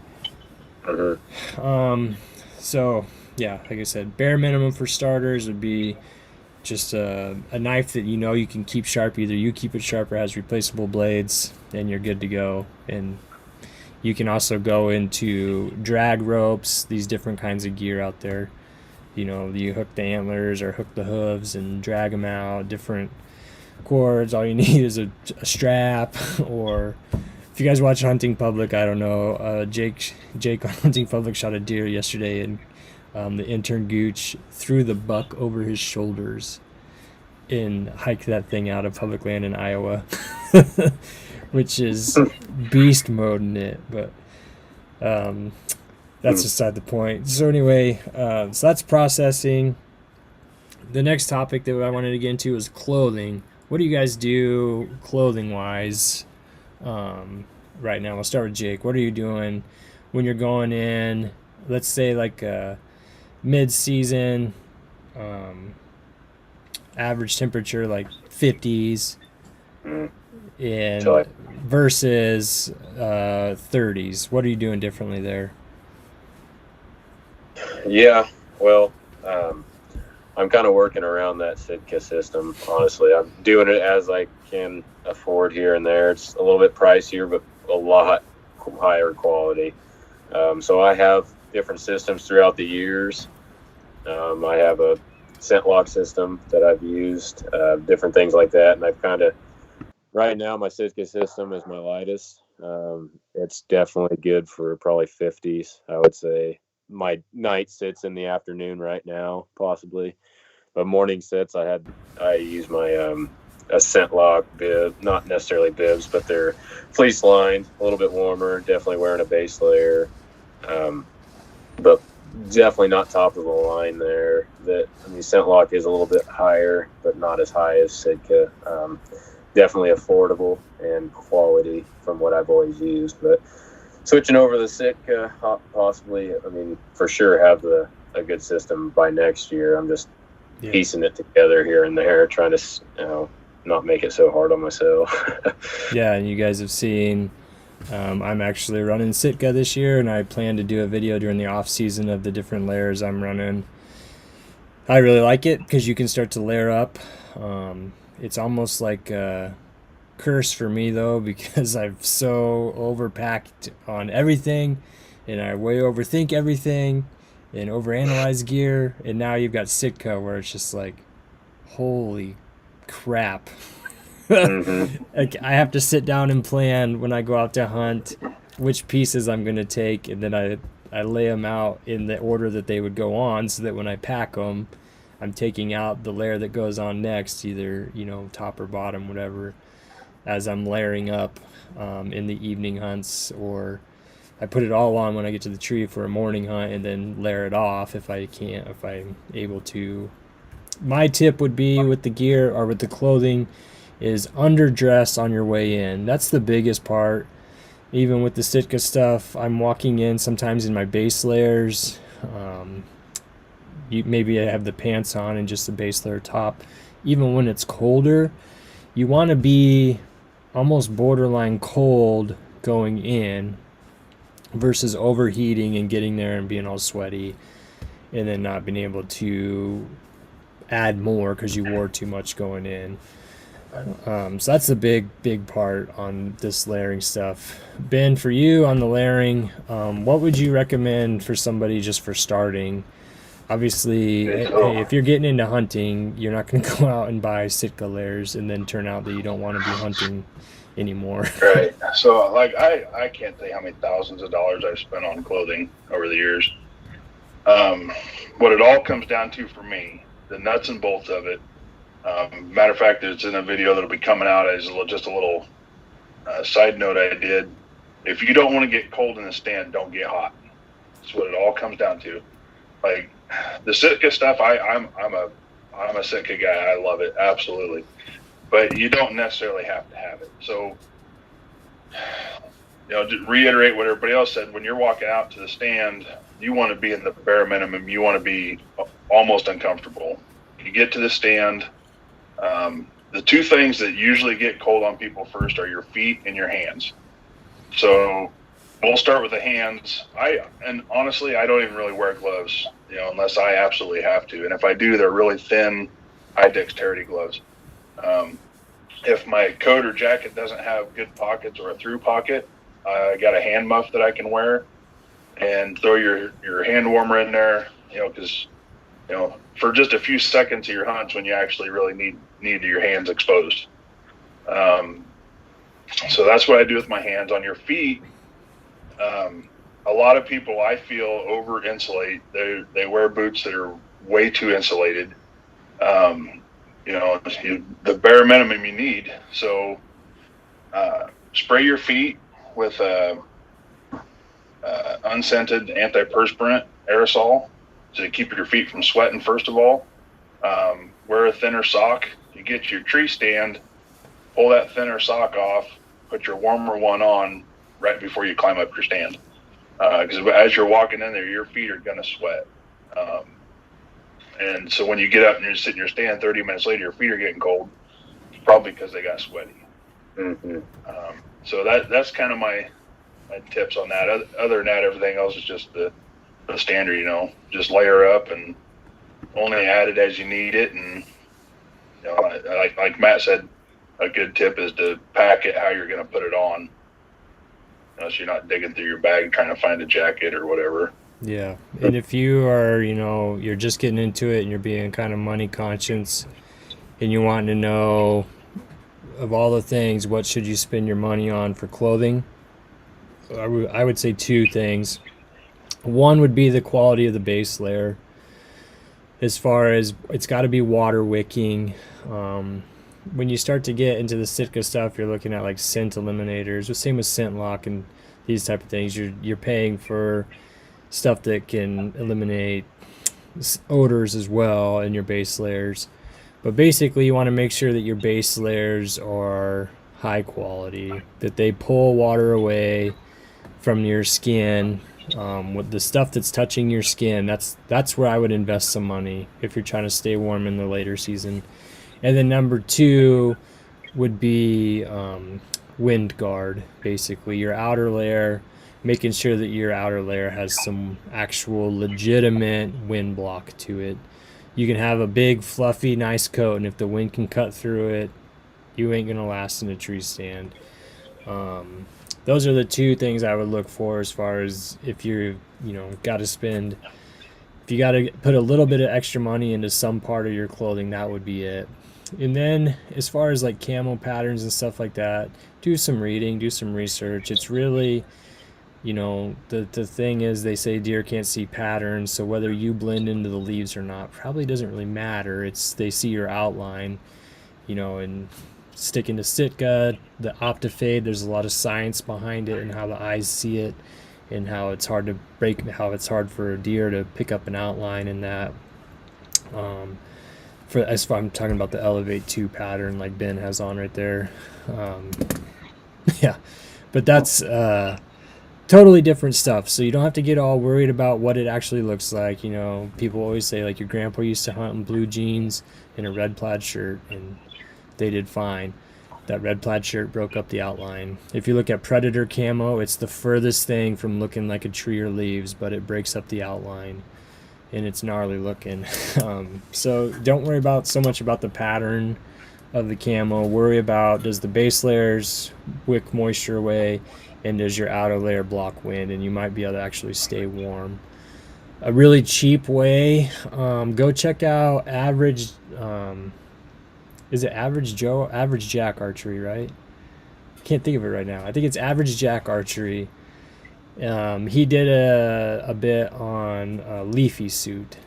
So yeah, like I said, bare minimum for starters would be just a knife that you can keep sharp. Either you keep it sharp or has replaceable blades, and you're good to go. And you can also go into drag ropes, these different kinds of gear out there. you hook the antlers or hook the hooves and drag them out, different cords. All you need is a strap. Or if you guys watch Hunting Public, I don't know, Jake on Hunting Public shot a deer yesterday, and the intern Gooch threw the buck over his shoulders and hiked that thing out of public land in Iowa, which is beast mode in it. But that's beside the point. So anyway, so that's processing. The next topic that I wanted to get into is clothing. What do you guys do clothing wise right now? We'll start with Jake. What are you doing when you're going in, let's say like mid-season, average temperature like 50s, and versus 30s? What are you doing differently there? Yeah, well, I'm kind of working around that Sitka system, honestly. I'm doing it as I can afford here and there. It's a little bit pricier, but a lot higher quality. So I have different systems throughout the years. I have a scent lock system that I've used, different things like that. And I've kind of, right now, my Sitka system is my lightest. It's definitely good for probably 50s, I would say. My night sits in the afternoon right now, possibly, but morning sits, I use my a scent lock bib, not necessarily bibs, but they're fleece lined, a little bit warmer, definitely wearing a base layer, but definitely not top of the line there. Scent lock is a little bit higher, but not as high as Sitka. Definitely affordable and quality from what I've always used, but switching over to the Sitka, possibly, for sure have a good system by next year. I'm just piecing it together here and there, trying to, not make it so hard on myself. Yeah, and you guys have seen, I'm actually running Sitka this year, and I plan to do a video during the off season of the different layers I'm running. I really like it because you can start to layer up. It's almost like a curse for me though, because I've so overpacked on everything, and I way overthink everything and overanalyze gear, and now you've got Sitka where it's just like, holy crap. Like, I have to sit down and plan when I go out to hunt which pieces I'm going to take, and then I lay them out in the order that they would go on, so that when I pack them, I'm taking out the layer that goes on next, either top or bottom, whatever, as I'm layering up in the evening hunts, or I put it all on when I get to the tree for a morning hunt, and then layer it off if I'm able to. My tip would be with the gear or with the clothing is underdress on your way in. That's the biggest part. Even with the Sitka stuff, I'm walking in sometimes in my base layers. Maybe I have the pants on and just the base layer top. Even when it's colder, you want to be almost borderline cold going in versus overheating and getting there and being all sweaty and then not being able to add more because you wore too much going in. So that's a big part on this layering stuff. Ben, for you on the layering, what would you recommend for somebody just for starting? Obviously, hey, if you're getting into hunting, you're not going to go out and buy Sitka layers and then turn out that you don't want to be hunting anymore. Right. So, like, I can't tell you how many thousands of dollars I've spent on clothing over the years. What it all comes down to for me, the nuts and bolts of it. Matter of fact, it's in a video that'll be coming out as just a little side note I did. If you don't want to get cold in the stand, don't get hot. That's what it all comes down to. Like the Sitka stuff, I'm a Sitka guy. I love it, absolutely. But you don't necessarily have to have it. So, to reiterate what everybody else said, when you're walking out to the stand, you want to be in the bare minimum. You want to be almost uncomfortable. You get to the stand. The two things that usually get cold on people first are your feet and your hands. So we'll start with the hands. And honestly, I don't even really wear gloves, unless I absolutely have to. And if I do, they're really thin, high dexterity gloves. If my coat or jacket doesn't have good pockets or a through pocket, I got a hand muff that I can wear, and throw your hand warmer in there, because for just a few seconds of your hunts when you actually really need your hands exposed. So that's what I do with my hands. On your feet, a lot of people, I feel, over insulate. They wear boots that are way too insulated. The bare minimum you need. So spray your feet with unscented antiperspirant aerosol to keep your feet from sweating, first of all. Wear a thinner sock. You get your tree stand, pull that thinner sock off, put your warmer one on right before you climb up your stand. Because as you're walking in there, your feet are going to sweat. And so when you get up and you sit in your stand 30 minutes later, your feet are getting cold. It's probably because they got sweaty. Mm-hmm. So that's kind of my tips on that. Other than that, everything else is just the standard, just layer up and only add it as you need it. And, like Matt said, a good tip is to pack it how you're going to put it on. So you're not digging through your bag trying to find a jacket or whatever. Yeah. And if you are, you're just getting into it and you're being kind of money conscious and you want to know, of all the things, what should you spend your money on for clothing? I would say two things. One would be the quality of the base layer. As far as it's got to be water wicking. When you start to get into the Sitka stuff, you're looking at like scent eliminators. The same with scent lock and these type of things. You're paying for stuff that can eliminate odors as well in your base layers. But basically, you want to make sure that your base layers are high quality, that they pull water away from your skin. With the stuff that's touching your skin, that's where I would invest some money if you're trying to stay warm in the later season. And then number two would be wind guard, basically your outer layer, making sure that your outer layer has some actual legitimate wind block to it. You can have a big fluffy nice coat, and if the wind can cut through it, you ain't gonna last in a tree stand. Those are the two things I would look for as far as if you got to spend, if you got to put a little bit of extra money into some part of your clothing, that would be it. And then as far as like camo patterns and stuff like that, do some reading, do some research. It's really, the thing is, they say deer can't see patterns, so whether you blend into the leaves or not probably doesn't really matter. It's they see your outline, and sticking to Sitka, the Optifade, there's a lot of science behind it and how the eyes see it and how it's hard for a deer to pick up an outline in that. As far I'm talking about the Elevate 2 pattern like Ben has on right there. Yeah, but that's totally different stuff. So you don't have to get all worried about what it actually looks like. People always say like your grandpa used to hunt in blue jeans and a red plaid shirt, and they did fine. That red plaid shirt broke up the outline. If you look at Predator camo, it's the furthest thing from looking like a tree or leaves, but it breaks up the outline and it's gnarly looking. So don't worry about so much about the pattern of the camo. Worry about, does the base layers wick moisture away, and does your outer layer block wind, and you might be able to actually stay warm. A really cheap way, go check out Average is it Average Joe? Average Jack Archery, right? Can't think of it right now. I think it's Average Jack Archery. He did a bit on a leafy suit.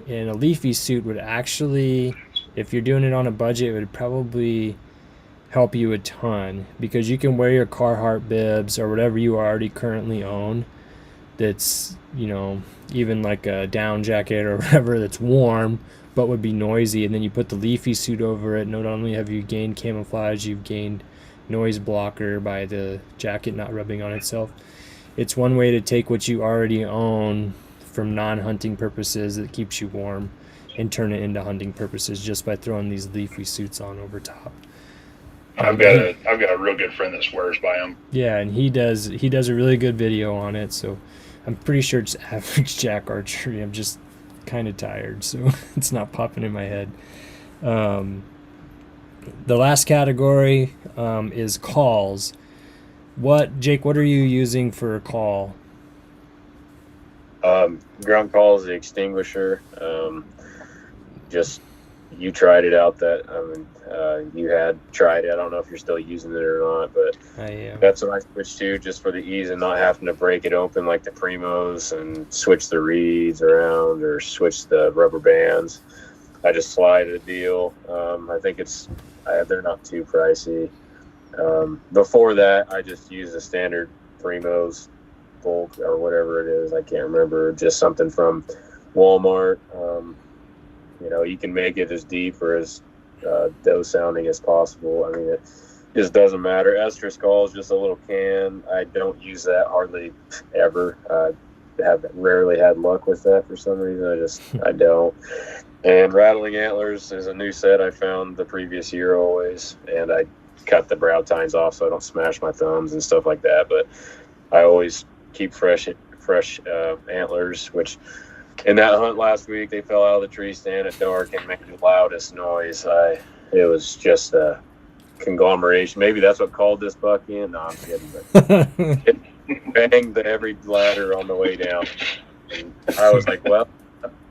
And a leafy suit would actually, if you're doing it on a budget, it would probably help you a ton, because you can wear your Carhartt bibs or whatever you already currently own that's, even like a down jacket or whatever that's warm but would be noisy, and then you put the leafy suit over it. Not only have you gained camouflage, you've gained noise blocker by the jacket not rubbing on itself. It's one way to take what you already own from non-hunting purposes that keeps you warm and turn it into hunting purposes just by throwing these leafy suits on over top. I've got a real good friend that swears by them. Yeah, and he does a really good video on it, so I'm pretty sure it's Average Jack Archery. I'm just kind of tired, so it's not popping in my head. The last category is calls. Jake, what are you using for a call? Ground call is the extinguisher. just you tried it out. You had tried it. I don't know if you're still using it or not, but I am. that's what I switched to, just for the ease and not having to break it open like the Primos and switch the reeds around or switch the rubber bands. I just slide a deal. I think they're not too pricey. Before that, I just used the standard Primos bolt or whatever it is. I can't remember. Just something from Walmart. You can make it as deep or as doe sounding as possible. I mean, it just doesn't matter. Estrus call is just a little can. I don't use that hardly ever. Have rarely had luck with that for some reason. I don't. And rattling antlers is a new set I found the previous year always, and I cut the brow tines off so I don't smash my thumbs and stuff like that. But I always keep fresh antlers, which in that hunt last week, they fell out of the tree stand at dark and made the loudest noise. It was just a conglomeration. Maybe that's what called this buck in. No, I'm kidding. But it banged every ladder on the way down. And I was like, well,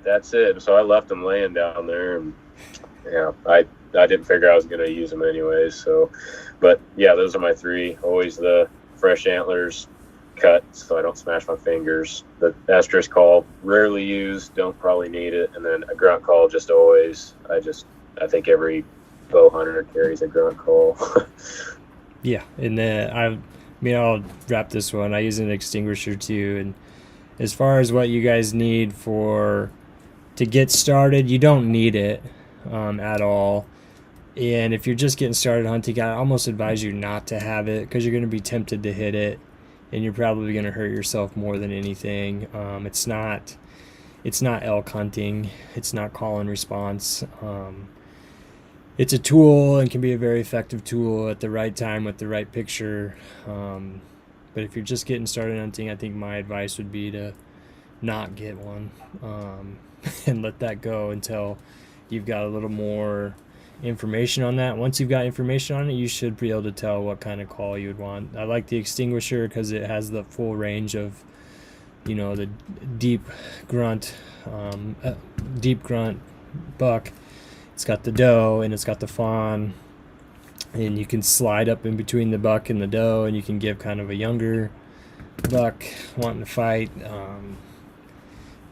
that's it. So I left them laying down there. And, I didn't figure I was going to use them anyways. So, but, yeah, those are my three. Always the fresh antlers, cut so I don't smash my fingers. The estrus call, rarely used, don't probably need it. And then a grunt call, just always. I think every bow hunter carries a grunt call. Yeah, and then I'll wrap this one. I use an extinguisher too, and as far as what you guys need to get started, you don't need it at all. And if you're just getting started hunting, I almost advise you not to have it, because you're going to be tempted to hit it, and you're probably going to hurt yourself more than anything. It's not elk hunting. It's not call and response. It's a tool and can be a very effective tool at the right time with the right picture. But if you're just getting started hunting, I think my advice would be to not get one and let that go until you've got a little more information on that. Once you've got information on it, you should be able to tell what kind of call you would want. I like the extinguisher because it has the full range of, the deep grunt buck. It's got the doe and it's got the fawn, and you can slide up in between the buck and the doe, and you can give kind of a younger buck wanting to fight.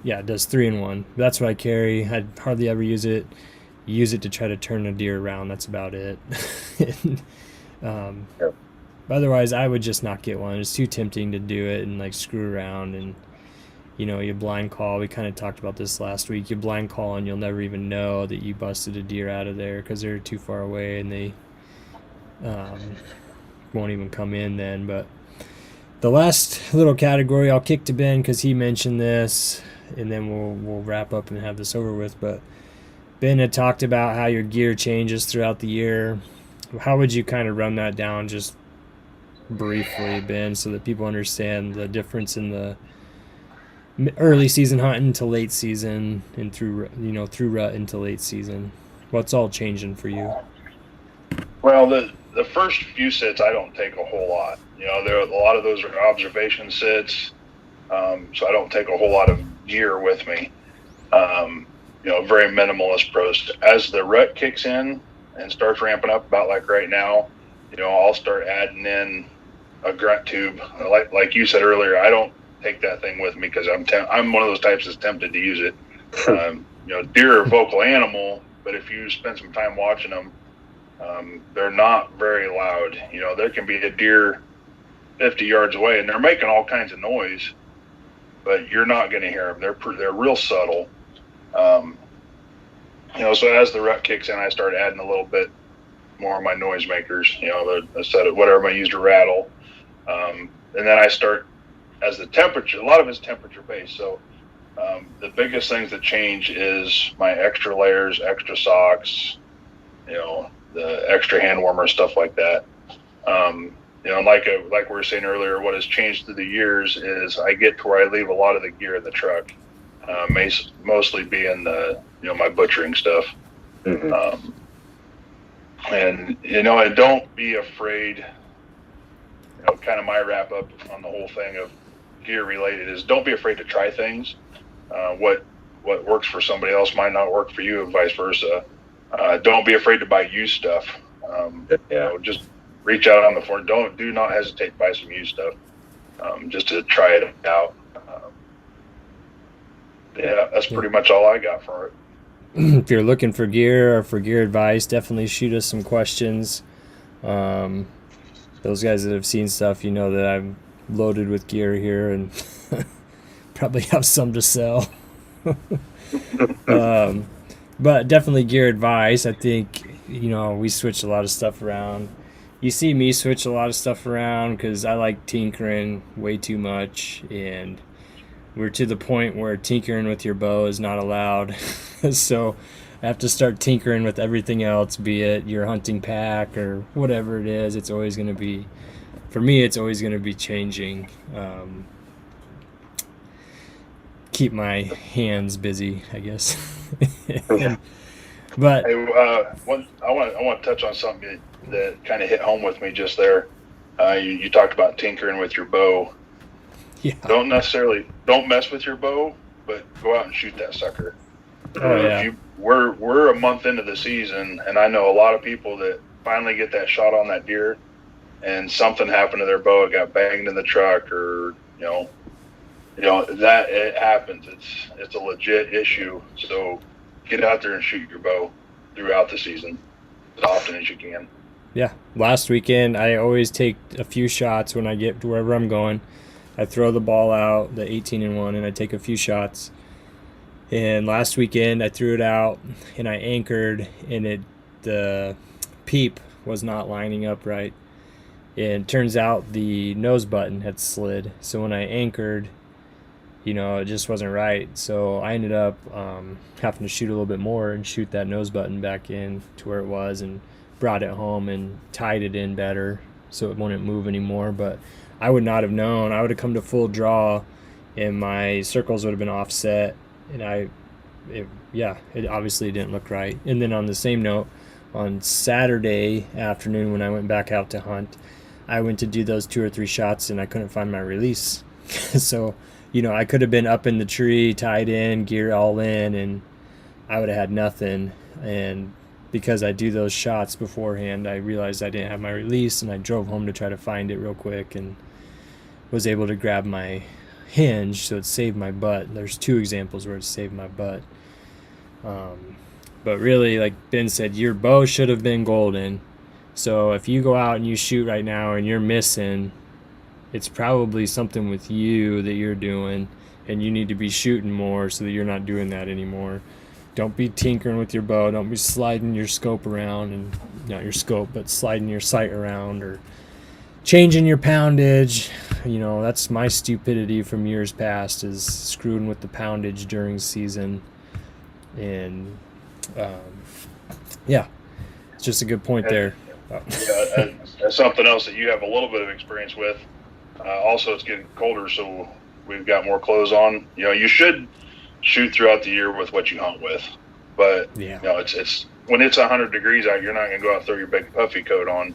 It does 3-in-1. That's what I carry. I hardly ever use it. Use it to try to turn a deer around. That's about it. Otherwise, I would just not get one. It's too tempting to do it and screw around, and you blind call. We kind of talked about this last week. You blind call and you'll never even know that you busted a deer out of there because they're too far away and they won't even come in then. But the last little category I'll kick to Ben because he mentioned this, and then we'll wrap up and have this over with. But Ben had talked about how your gear changes throughout the year. How would you kind of run that down just briefly, Ben, so that people understand the difference in the early season hunting to late season and through rut into late season? What's all changing for you? Well, the first few sits I don't take a whole lot. There a lot of those are observation sits, so I don't take a whole lot of gear with me. Very minimalist approach. As the rut kicks in and starts ramping up, about like right now, I'll start adding in a grunt tube. Like you said earlier, I don't take that thing with me because I'm one of those types that's tempted to use it. Deer are a vocal animal, but if you spend some time watching them, they're not very loud. There can be a deer 50 yards away and they're making all kinds of noise, but you're not going to hear them. They're real subtle. So as the rut kicks in, I start adding a little bit more of my noisemakers, a set of whatever I use to rattle. And then I start, as the temperature, a lot of it's temperature based. So the biggest things that change is my extra layers, extra socks, the extra hand warmer, stuff like that. Like we were saying earlier, what has changed through the years is I get to where I leave a lot of the gear in the truck, mostly being my butchering stuff. Mm-hmm. And don't be afraid. Kind of my wrap up on the whole thing of gear related is don't be afraid to try things. What what works for somebody else might not work for you, and vice versa. Don't be afraid to buy used stuff. Just reach out on the phone. Do not hesitate to buy some used stuff, just to try it out. That's pretty much all I got for it. If you're looking for gear or for gear advice, definitely shoot us some questions. Those guys that have seen stuff, that I'm loaded with gear here and probably have some to sell. But definitely gear advice. I think, we switch a lot of stuff around. You see me switch a lot of stuff around because I like tinkering way too much, and we're to the point where tinkering with your bow is not allowed. So I have to start tinkering with everything else, be it your hunting pack or whatever it is. It's always going to be, for me, it's always going to be changing. Keep my hands busy, I guess. But hey, I want to touch on something that kind of hit home with me just there. You talked about tinkering with your bow. Yeah. Don't mess with your bow, but go out and shoot that sucker. Oh yeah. We're a month into the season, and I know a lot of people that finally get that shot on that deer, and something happened to their bow. It got banged in the truck, or that it happens. It's a legit issue. So get out there and shoot your bow throughout the season as often as you can. Yeah. Last weekend, I always take a few shots when I get to wherever I'm going. I throw the ball out, the 18-1, and I take a few shots. And last weekend, I threw it out, and I anchored, and the peep was not lining up right. And it turns out the nose button had slid. So when I anchored, it just wasn't right. So I ended up having to shoot a little bit more and shoot that nose button back in to where it was, and brought it home and tied it in better so it wouldn't move anymore. But I would not have known. I would have come to full draw, and my circles would have been offset, and it obviously didn't look right. And then on the same note, on Saturday afternoon when I went back out to hunt, I went to do those 2 or 3 shots, and I couldn't find my release. So, I could have been up in the tree, tied in, gear all in, and I would have had nothing. And because I do those shots beforehand, I realized I didn't have my release, and I drove home to try to find it real quick and was able to grab my hinge, so it saved my butt. There's 2 examples where it saved my butt. But really, like Ben said, your bow should have been golden. So if you go out and you shoot right now and you're missing, it's probably something with you that you're doing, and you need to be shooting more so that you're not doing that anymore. Don't be tinkering with your bow. Don't be sliding your scope around, and not your scope, but sliding your sight around or changing your poundage. That's my stupidity from years past, is screwing with the poundage during season. And it's just a good point there. That's something else that you have a little bit of experience with. Also, it's getting colder, so we've got more clothes on. You should shoot throughout the year with what you hunt with, but it's when it's 100 degrees out, you're not going to go out and throw your big puffy coat on.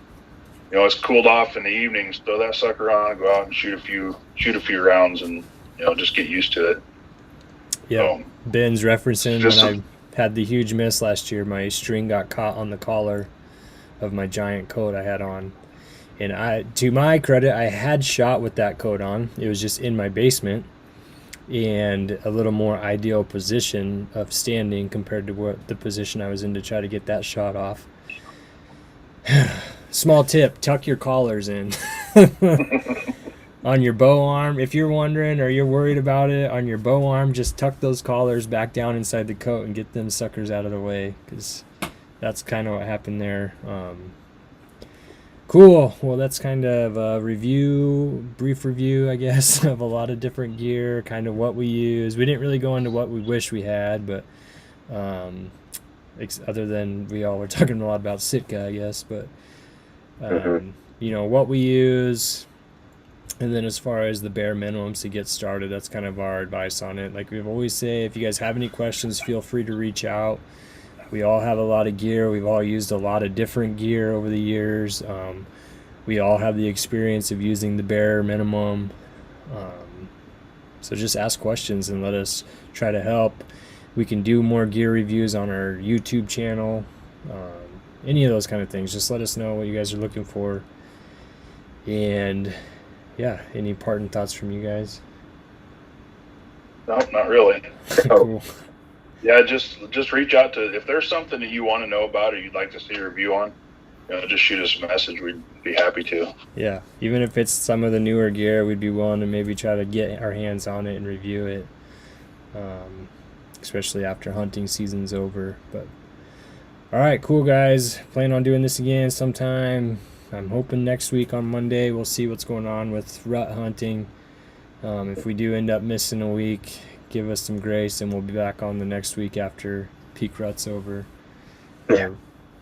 It's cooled off in the evenings. Throw that sucker on, go out and shoot a few rounds, and just get used to it. Yeah, Ben's referencing when I had the huge miss last year. My string got caught on the collar of my giant coat I had on, and to my credit, I had shot with that coat on. It was just in my basement, and a little more ideal position of standing compared to what the position I was in to try to get that shot off. Small tip: tuck your collars in. On your bow arm, if you're wondering or you're worried about it, on your bow arm, just tuck those collars back down inside the coat and get them suckers out of the way, because that's kind of what happened there. Cool. Well, that's kind of a brief review, I guess, of a lot of different gear, kind of what we use. We didn't really go into what we wish we had, but other than we all were talking a lot about Sitka, I guess, but what we use. And then as far as the bare minimums to get started, that's kind of our advice on it. Like we've always say, if you guys have any questions, feel free to reach out. We all have a lot of gear. We've all used a lot of different gear over the years. We all have the experience of using the bare minimum. So just ask questions and let us try to help. we can do more gear reviews on our YouTube channel. Any of those kind of things, just let us know what you guys are looking for. And yeah, any parting thoughts from you guys? No, not really. Cool. Yeah, just reach out to, if there's something that you want to know about or you'd like to see a review on, just shoot us a message. We'd be happy to. Yeah, even if it's some of the newer gear, we'd be willing to maybe try to get our hands on it and review it, especially after hunting season's over. But all right, cool guys. Plan on doing this again sometime. I'm hoping next week on Monday. We'll see what's going on with rut hunting. If we do end up missing a week, give us some grace, and we'll be back on the next week after peak rut's over.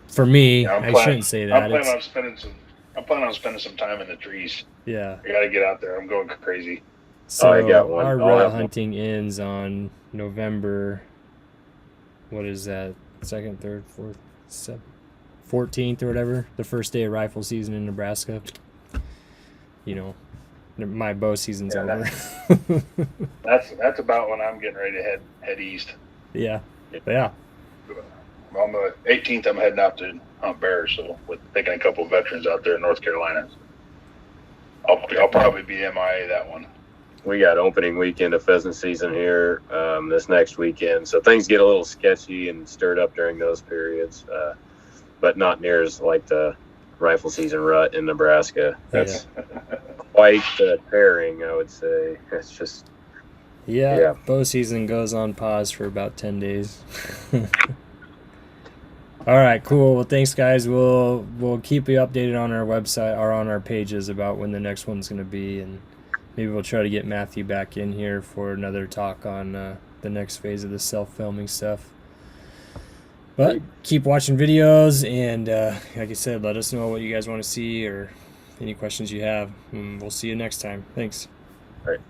For me, Yeah, I shouldn't say that. I'm planning on spending some time in the trees. Yeah. I gotta get out there. I'm going crazy. So I got one. our I'll rut have one. hunting ends on November. What is that? 2nd, 3rd, 4th, 7th, 14th or whatever. The first day of rifle season in Nebraska. My bow season's over. That's about when I'm getting ready to head east. Yeah. Yeah. On the 18th, I'm heading out to hunt bears. So with taking a couple of veterans out there in North Carolina, I'll probably be MIA that one. We got opening weekend of pheasant season here this next weekend, so things get a little sketchy and stirred up during those periods, but not near as like the rifle season rut in Nebraska. That's quite the pairing, I would say. It's just yeah. Bow season goes on pause for about 10 days. All right, cool. Well, thanks, guys. We'll keep you updated on our website or on our pages about when the next one's going to be, and maybe we'll try to get Matthew back in here for another talk on the next phase of the self-filming stuff. But keep watching videos, and like I said, let us know what you guys want to see or any questions you have. And we'll see you next time. Thanks. all right.